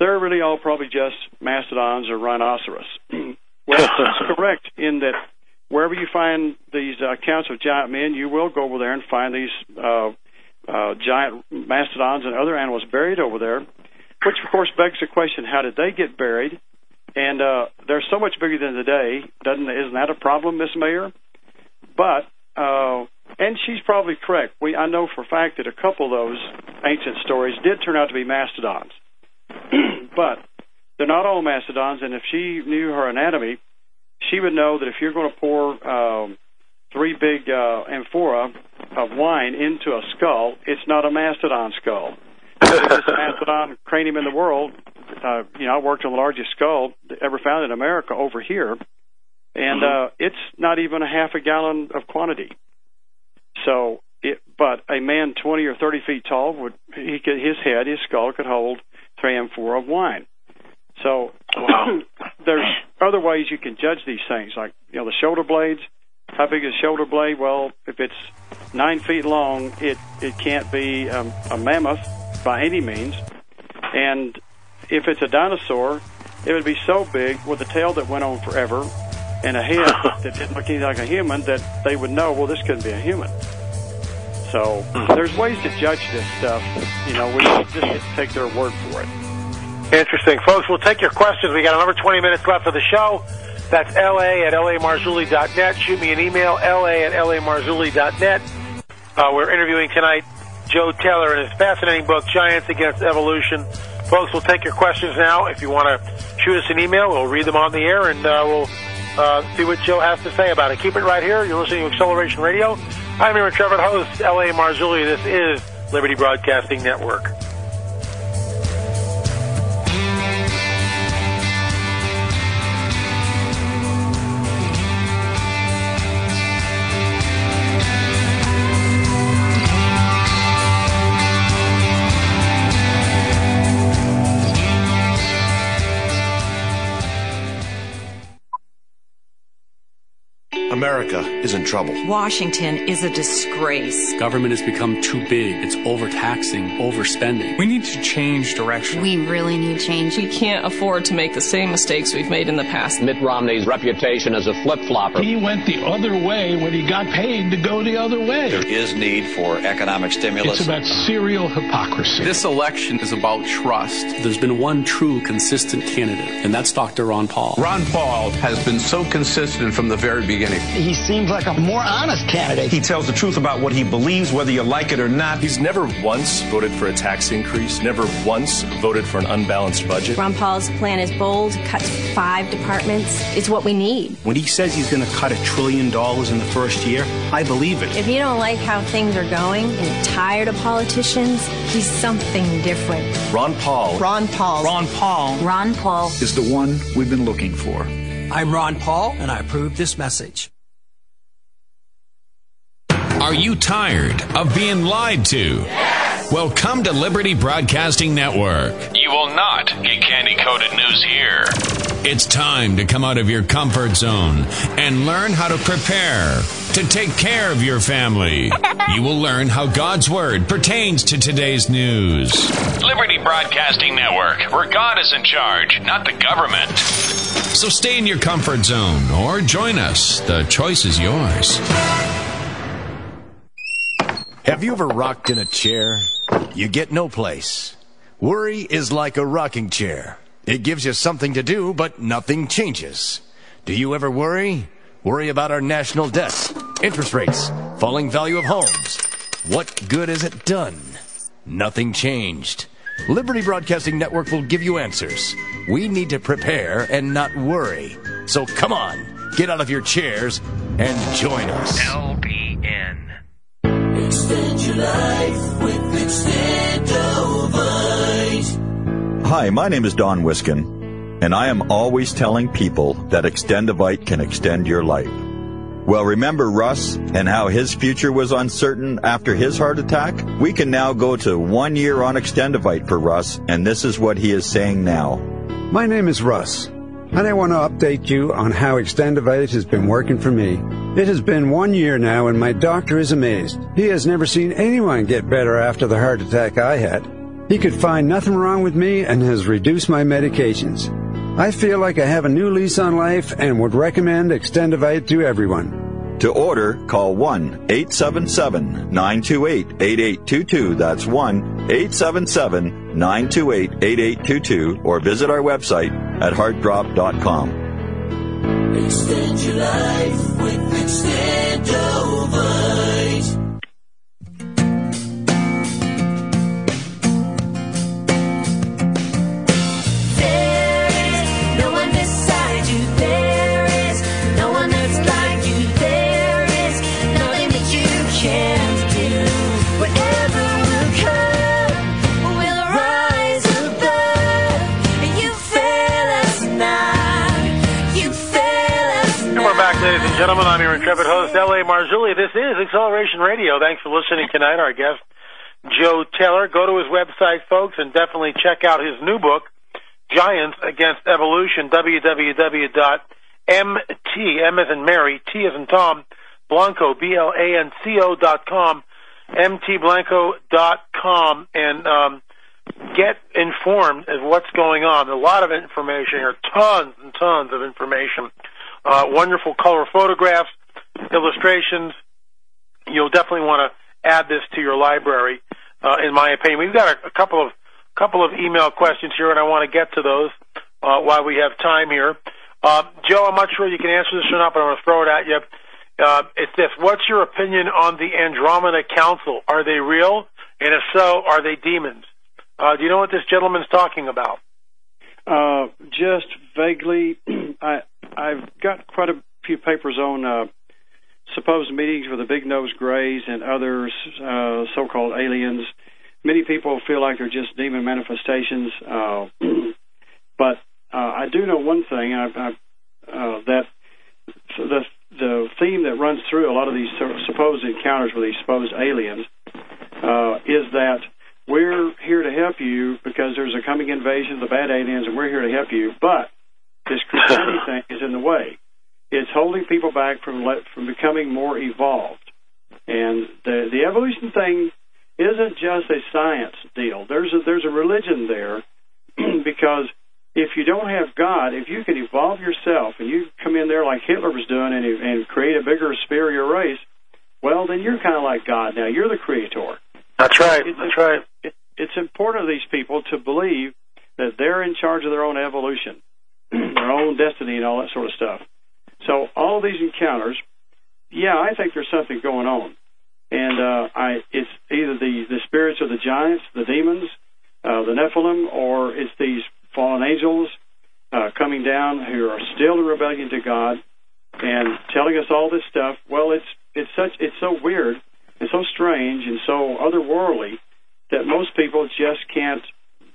S4: they're really all probably just mastodons or rhinoceros. Well, that's correct in that wherever you find these accounts of giant men, you will go over there and find these giant mastodons and other animals buried over there, which, of course, begs the question, how did they get buried? And they're so much bigger than today. Isn't that a problem, Miss Mayer? But, and she's probably correct. I know for a fact that a couple of those ancient stories did turn out to be mastodons. But they're not all mastodons, and if she knew her anatomy, she would know that if you're going to pour 3 big amphora of wine into a skull, it's not a mastodon skull. It's a mastodon cranium in the world. You know, I worked on the largest skull ever found in America over here, and it's not even a half a gallon of quantity. So, but a man 20 or 30 feet tall his skull could hold 3 amphora of wine. So, there's other ways you can judge these things, like, you know, the shoulder blades. How big is a shoulder blade? Well, if it's 9 feet long, it can't be a mammoth by any means. And if it's a dinosaur, it would be so big with a tail that went on forever and a head that didn't look anything like a human that they would know, well, this couldn't be a human. So there's ways to judge this stuff. You know, we just have to take their word for it.
S3: Interesting. Folks, we'll take your questions. We got another 20 minutes left of the show. That's la@lamarzulli.net. Shoot me an email, la@lamarzulli.net. We're interviewing tonight Joe Taylor in his fascinating book, Giants Against Evolution. Folks, we'll take your questions now. If you want to shoot us an email, we'll read them on the air, and we'll see what Joe has to say about it. Keep it right here. You're listening to Acceleration Radio. I'm Aaron Trevor, host, L.A. Marzulli. This is Liberty Broadcasting Network.
S1: America is in trouble.
S22: Washington is a disgrace.
S23: Government has become too big. It's overtaxing, overspending.
S2: We need to change direction.
S22: We really need change.
S24: We can't afford to make the same mistakes we've made in the past.
S25: Mitt Romney's reputation as a flip-flopper.
S26: He went the other way when he got paid to go the other way.
S27: There is need for economic stimulus.
S26: It's about serial hypocrisy.
S23: This election is about trust. There's been one true, consistent candidate, and that's Dr. Ron Paul.
S29: Ron Paul has been so consistent from the very beginning.
S5: He's
S2: seems like a more honest candidate.
S29: He tells the truth about what he believes, whether you like it or not.
S30: He's never once voted for a tax increase, never once voted for an unbalanced budget.
S17: Ron Paul's plan is bold, cuts 5 departments. It's what we need.
S28: When he says he's going to cut $1 trillion in the first year, I believe it.
S17: If you don't like how things are going and you're tired of politicians, he's something different.
S30: Ron Paul.
S31: Ron Paul. Ron Paul.
S22: Ron Paul
S32: is the one we've been looking for.
S31: I'm Ron Paul, and I approve this message.
S6: Are you tired of being lied to? Yes! Well, come to Liberty Broadcasting Network. You will not get candy-coated news here. It's time to come out of your comfort zone and learn how to prepare to take care of your family. You will learn how God's Word pertains to today's news. Liberty Broadcasting Network, where God is in charge, not the government. So stay in your comfort zone or join us. The choice is yours.
S5: Have you ever rocked in a chair? You get no place. Worry is like a rocking chair. It gives you something to do, but nothing changes. Do you ever worry? Worry about our national debt, interest rates, falling value of homes. What good has it done? Nothing changed. Liberty Broadcasting Network will give you answers. We need to prepare and not worry. So come on, get out of your chairs and join us.
S7: LBN.
S13: Extend your life with Extendovite.
S14: Hi, my name is Don Wiskin, and I am always telling people that Extendovite can extend your life. Well, remember Russ and how his future was uncertain after his heart attack? We can now go to 1 year on Extendovite for Russ, and this is what he is saying now.
S8: My name is Russ, and I want to update you on how Extendovite has been working for me. It has been 1 year now, and my doctor is amazed. He has never seen anyone get better after the heart attack I had. He could find nothing wrong with me and has reduced my medications. I feel like I have a new lease on life and would recommend Extendovite to everyone.
S14: To order, call 1-877-928-8822. That's 1-877-928-8822. Or visit our website at heartdrop.com.
S13: Extend your life with Extendovite.
S3: Ladies and gentlemen, I'm your intrepid host, L.A. Marzulli. This is Acceleration Radio. Thanks for listening tonight. Our guest, Joe Taylor. Go to his website, folks, and definitely check out his new book, Giants Against Evolution, www.mt, M as in Mary, T as in Tom, Blanco, BLANCO.com, mtblanco.com, and get informed of what's going on. A lot of information here, tons and tons of information. Wonderful color photographs, illustrations. You'll definitely want to add this to your library, in my opinion. We've got a couple of email questions here, and I want to get to those while we have time here. Joe, I'm not sure you can answer this or not, but I'm going to throw it at you. It's this. What's your opinion on the Andromeda Council? Are they real? And if so, are they demons? Do you know what this gentleman's talking about?
S4: Just vaguely. I've got quite a few papers on supposed meetings with the big-nosed grays and other so-called aliens. Many people feel like they're just demon manifestations, but I do know one thing, that the theme that runs through a lot of these supposed encounters with these supposed aliens is that we're here to help you because there's a coming invasion of the bad aliens, and we're here to help you, but this Christianity thing is in the way. It's holding people back from becoming more evolved. And the evolution thing isn't just a science deal. There's a religion there because if you don't have God, if you can evolve yourself and you come in there like Hitler was doing and create a bigger, superior race, well, then you're kind of like God now. You're the creator.
S3: That's right. That's right.
S4: It's important to these people to believe that they're in charge of their own evolution, their own destiny, and all that sort of stuff. So all of these encounters yeah, I think there's something going on. And it's either the spirits of the giants, the demons, the Nephilim, or it's these fallen angels coming down who are still in rebellion to God and telling us all this stuff. Well, it's so weird and so strange and so otherworldly that most people just can't.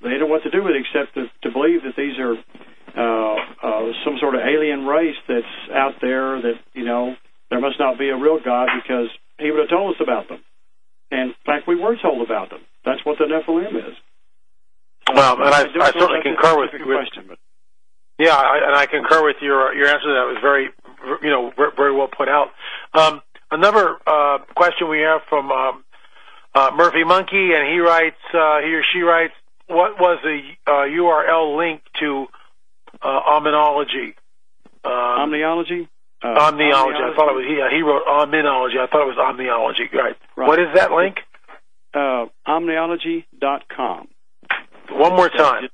S4: They don't know what to do with it except to believe that these are some sort of alien race that's out there, that, you know, there must not be a real God because he would have told us about them. And in fact, we were told about them. That's what the Nephilim is.
S3: Well, and I certainly concur with
S4: question.
S3: Yeah, I concur with your answer to that. It was very, very well put out. Another question we have from Murphy Monkey, and he or she writes, what was the URL link to Omnology?
S4: Omniology?
S3: Omniology. I thought it was he wrote Omnology. I thought it was Omniology. Right. What is that link?
S4: Omniology.com.
S3: One more time.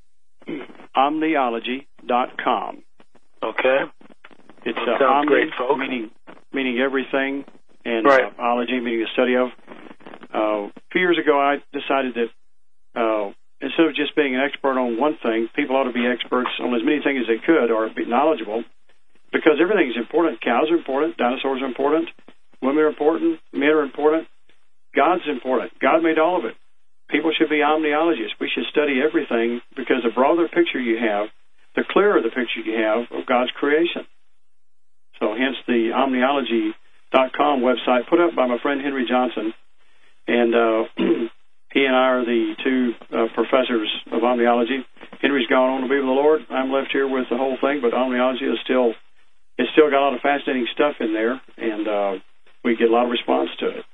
S4: Omniology.com.
S3: Okay.
S4: It's
S3: sounds great, folks.
S4: Meaning everything, and
S3: right.
S4: ology meaning the study of. A few years ago, I decided that instead of just being an expert on one thing, people ought to be experts on as many things as they could, or be knowledgeable, because everything is important. Cows are important. Dinosaurs are important. Women are important. Men are important. God's important. God made all of it. People should be omniologists. We should study everything, because the broader picture you have, the clearer the picture you have of God's creation. So hence the Omniology.com website put up by my friend Henry Johnson. And he and I are the two professors of Omniology. Henry's gone on to be with the Lord. I'm left here with the whole thing, but Omniology is still got a lot of fascinating stuff in there, and we get a lot of response to it.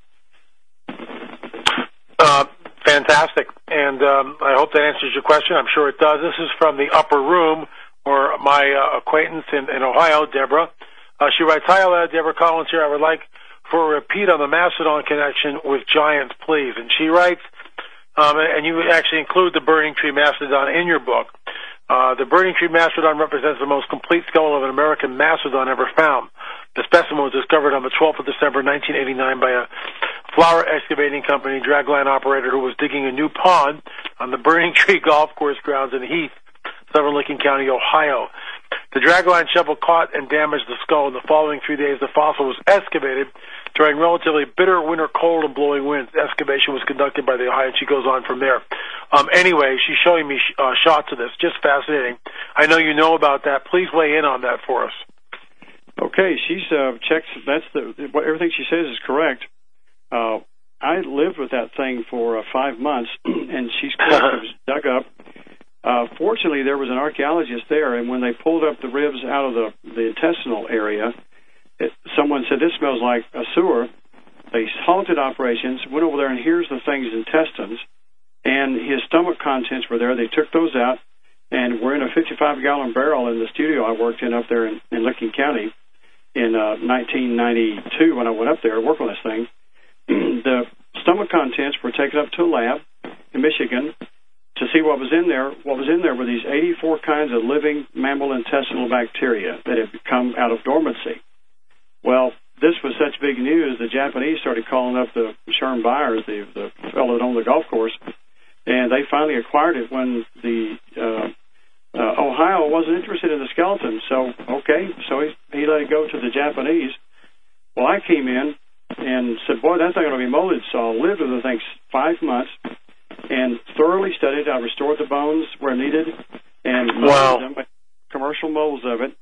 S3: Fantastic. And I hope that answers your question. I'm sure it does. This is from the upper room, or my acquaintance in Ohio, Deborah. She writes, "Hi, Deborah Collins here. I would like for a repeat on the Mastodon connection with giants, please." And she writes, and you actually include the Burning Tree Mastodon in your book. The Burning Tree Mastodon represents the most complete skull of an American mastodon ever found. The specimen was discovered on the 12th of December, 1989 by a flower excavating company dragline operator who was digging a new pond on the Burning Tree Golf Course grounds in Heath, Southern Licking County, Ohio. The dragline shovel caught and damaged the skull. In the following 3 days, the fossil was excavated during relatively bitter winter cold and blowing winds. Excavation was conducted by the Ohio, and she goes on from there. Anyway, she's showing me shots of this. Just fascinating. I know you know about that. Please weigh in on that for us.
S4: Okay, she's checked. Everything she says is correct. I lived with that thing for 5 months, and she's correct. It was dug up. Fortunately, there was an archaeologist there, and when they pulled up the ribs out of the intestinal area, someone said, "This smells like a sewer." They halted operations, went over there, and here's the thing's intestines, and his stomach contents were there. They took those out, and we're in a 55-gallon barrel in the studio I worked in up there in Licking County in 1992 when I went up there to work on this thing. The stomach contents were taken up to a lab in Michigan to see what was in there. What was in there were these 84 kinds of living mammal intestinal bacteria that had come out of dormancy. Well, this was such big news, the Japanese started calling up the Sherm Byers, the fellow that owned the golf course, and they finally acquired it when the Ohio wasn't interested in the skeleton. So he let it go to the Japanese. Well, I came in and said, "Boy, that's not going to be molded." So I lived with the thing 5 months and thoroughly studied. I restored the bones where needed and molded them, commercial molds of it.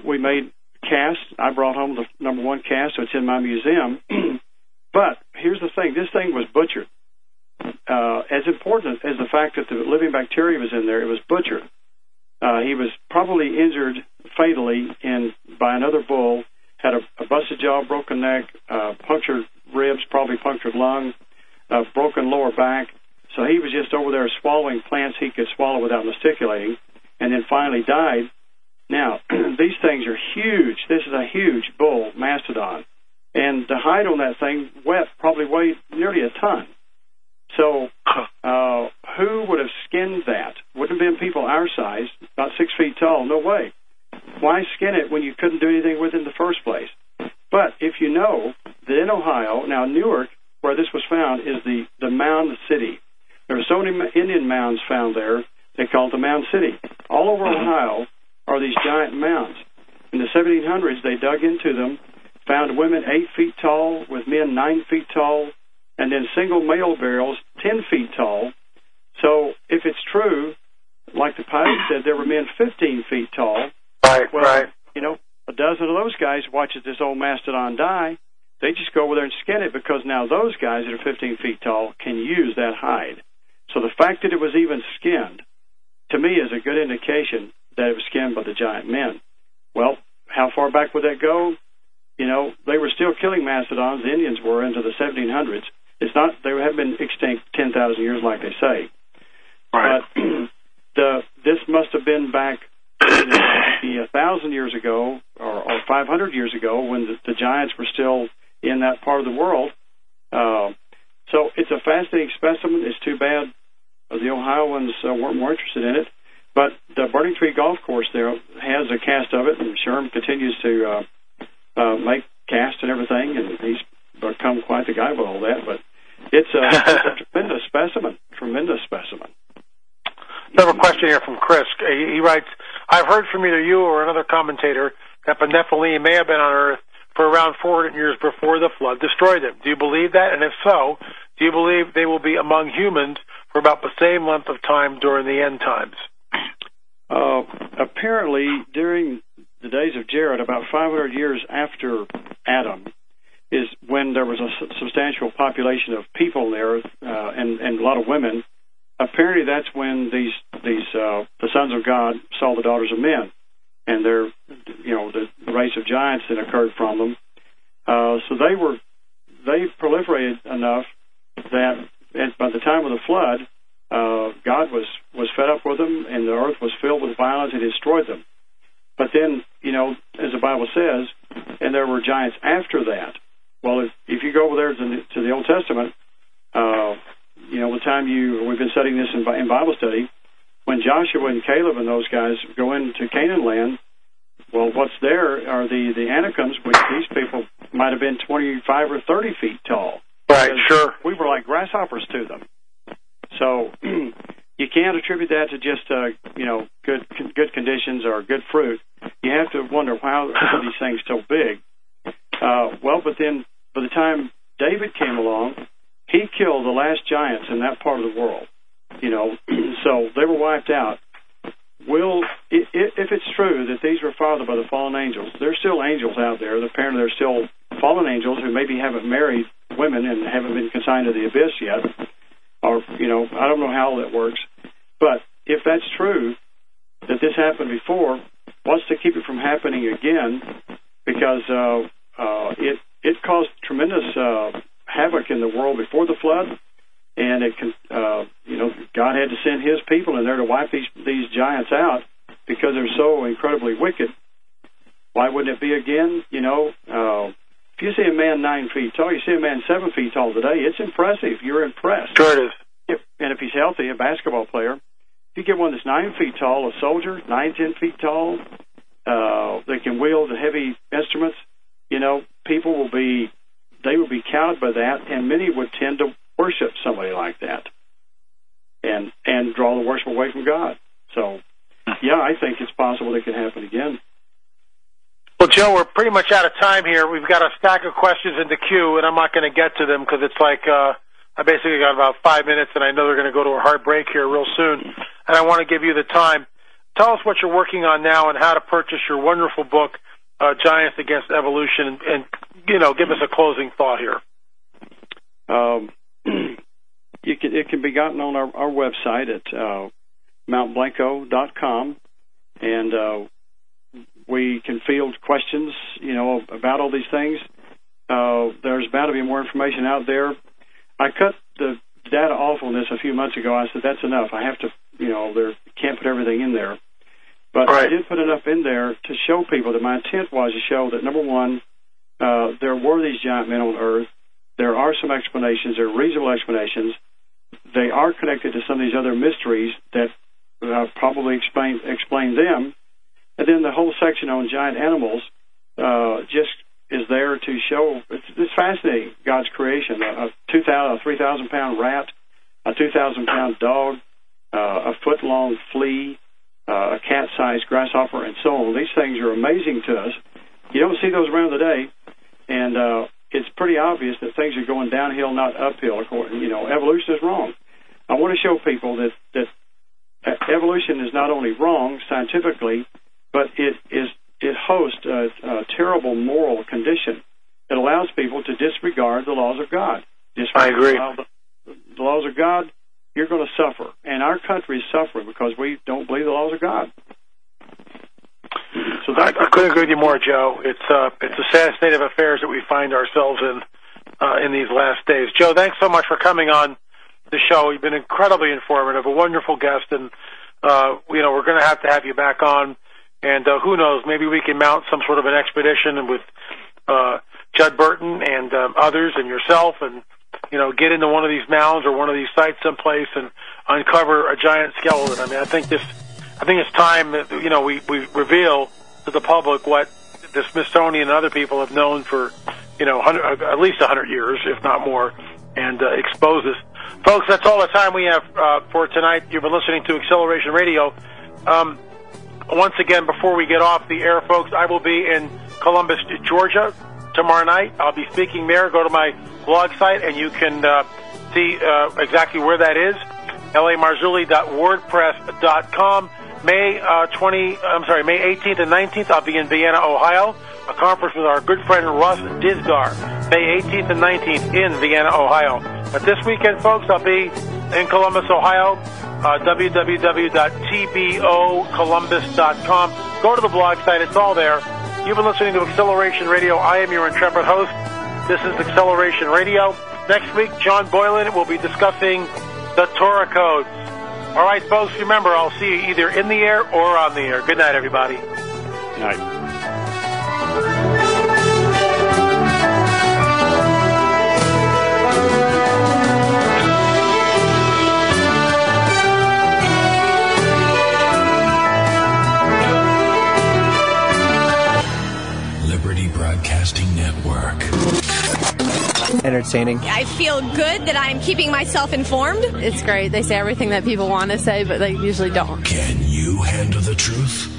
S4: We made casts. I brought home the number 1 cast, so it's in my museum. But here's the thing. This thing was butchered. As important as the fact that the living bacteria was in there, it was butchered. He was probably injured fatally by another bull, had a busted jaw, broken neck, punctured ribs, probably punctured lung, broken lower back. So he was just over there swallowing plants he could swallow without masticulating, and then finally died. Now, these things are huge. This is a huge bull mastodon. And the hide on that thing probably weighed nearly a ton. So who would have skinned that? Wouldn't have been people our size, about 6 feet tall. No way. Why skin it when you couldn't do anything with it in the first place? But if you know that in Ohio, now Newark, where this was found, is the Mound City. There are so many Indian mounds found there, they call it the Mound City. All over Ohio are these giant mounds. In the 1700s, they dug into them, found women 8 feet tall with men 9 feet tall, and then single male burials 10 feet tall. So if it's true, like the pilot said, there were men 15 feet tall.
S3: Right.
S4: You know, a dozen of those guys watches this old mastodon die. They just go over there and skin it because now those guys that are 15 feet tall can use that hide. So the fact that it was even skinned, to me, is a good indication that it was skinned by the giant men. Well, how far back would that go? You know, they were still killing mastodons. The Indians were into the 1700s. It's not, they have been extinct 10,000 years like they say.
S3: Right.
S4: But this must have been back 1,000 years ago or 500 years ago when the giants were still in that part of the world. So it's a fascinating specimen. It's too bad the Ohioans weren't more interested in it. But the Burning Tree Golf Course there has a cast of it, and Sherm continues to make casts and everything, and he's become quite the guy with all that. But it's a tremendous specimen.
S3: Another question here from Chris. He writes, I've heard from either you or another commentator that the Nephilim may have been on Earth for around 400 years before the flood destroyed them. Do you believe that? And if so, do you believe they will be among humans for about the same length of time during the end times?
S4: Apparently, during the days of Jared, about 500 years after Adam, is when there was a substantial population of people there and a lot of women. Apparently, that's when the sons of God saw the daughters of men, and the race of giants that occurred from them. So they proliferated enough that by the time of the flood, God was fed up with them, and the earth was filled with violence and destroyed them. But then, as the Bible says, and there were giants after that. Well, if you go over there to the Old Testament, the time we've been studying this in Bible study, when Joshua and Caleb and those guys go into Canaan land, well, what's there are the Anakims, which these people might have been 25 or 30 feet tall.
S3: Right, sure.
S4: We were like grasshoppers to them. So you can't attribute that to just good conditions or good fruit. You have to wonder how are these things so big. But then by the time David came along, he killed the last giants in that part of the world. So they were wiped out. If it's true that these were fathered by the fallen angels, there's still angels out there. Apparently there's still fallen angels who maybe haven't married women and haven't been consigned to the abyss yet. Or, I don't know how that works. But if that's true, that this happened before, what's to keep it from happening again? Because it caused tremendous havoc in the world before the flood, and it can, God had to send His people in there to wipe these giants out because they're so incredibly wicked. Why wouldn't it be again? If you see a man 9 feet tall, you see a man 7 feet tall today, it's impressive. You're impressed.
S3: Sure it is.
S4: And if he's healthy, a basketball player, if you get one that's 9 feet tall, a soldier, 9-10 feet tall, that can wield the heavy instruments, people will be cowed by that, and many would tend to worship somebody like that and draw the worship away from God. So, yeah, I think it's possible it could happen again.
S3: Well, Joe, we're pretty much out of time here. We've got a stack of questions in the queue, and I'm not going to get to them because it's like I basically got about 5 minutes, and I know they're going to go to a hard break here real soon, and I want to give you the time. Tell us what you're working on now and how to purchase your wonderful book, Giants Against Evolution, and give us a closing thought here.
S4: It can be gotten on our website at mountblanco.com, and we can field questions, about all these things. There's bound to be more information out there. I cut the data off on this a few months ago. I said, that's enough. I have to, can't put everything in there. But right. I did put enough in there to show people that my intent was to show that, number one, there were these giant men on Earth. There are some explanations. There are reasonable explanations. They are connected to some of these other mysteries that probably explain them. And then the whole section on giant animals is there to show. It's fascinating, God's creation. A 3,000-pound rat, a 2,000-pound dog, a foot-long flea, a cat-sized grasshopper, and so on. These things are amazing to us. You don't see those around today, and it's pretty obvious that things are going downhill, not uphill. Evolution is wrong. I want to show people that evolution is not only wrong scientifically, but it hosts a terrible moral condition that allows people to disregard the laws of God.
S3: I agree.
S4: The laws of God, you're going to suffer. And our country is suffering because we don't believe the laws of God. So
S3: I couldn't agree with you more, Joe. It's a sad state of affairs that we find ourselves in these last days. Joe, thanks so much for coming on the show. You've been incredibly informative, a wonderful guest, and we're going to have you back on. And who knows, maybe we can mount some sort of an expedition with Judd Burton and others and yourself, and get into one of these mounds or one of these sites someplace and uncover a giant skeleton. I mean, I think it's time that we reveal to the public what the Smithsonian and other people have known for at least 100 years, if not more, and expose this. Folks, that's all the time we have for tonight. You've been listening to Acceleration Radio. Once again, before we get off the air, folks, I will be in Columbus, Georgia tomorrow night. I'll be speaking there. Go to my blog site, and you can see exactly where that is, lamarzulli.wordpress.com. May 18th and 19th, I'll be in Vienna, Ohio, a conference with our good friend Russ Disgar. May 18th and 19th in Vienna, Ohio. But this weekend, folks, I'll be in Columbus, Ohio. www.tbocolumbus.com. Go to the blog site. It's all there. You've been listening to Acceleration Radio. I am your intrepid host. This is Acceleration Radio. Next week, John Boylan will be discussing the Torah codes. All right, folks, remember, I'll see you either in the air or on the air. Good night, everybody.
S4: Good night.
S32: Broadcasting Network.
S1: Entertaining.
S17: I feel good that I'm keeping myself informed.
S7: It's great. They say everything that people want to say, but they usually don't.
S32: Can you handle the truth?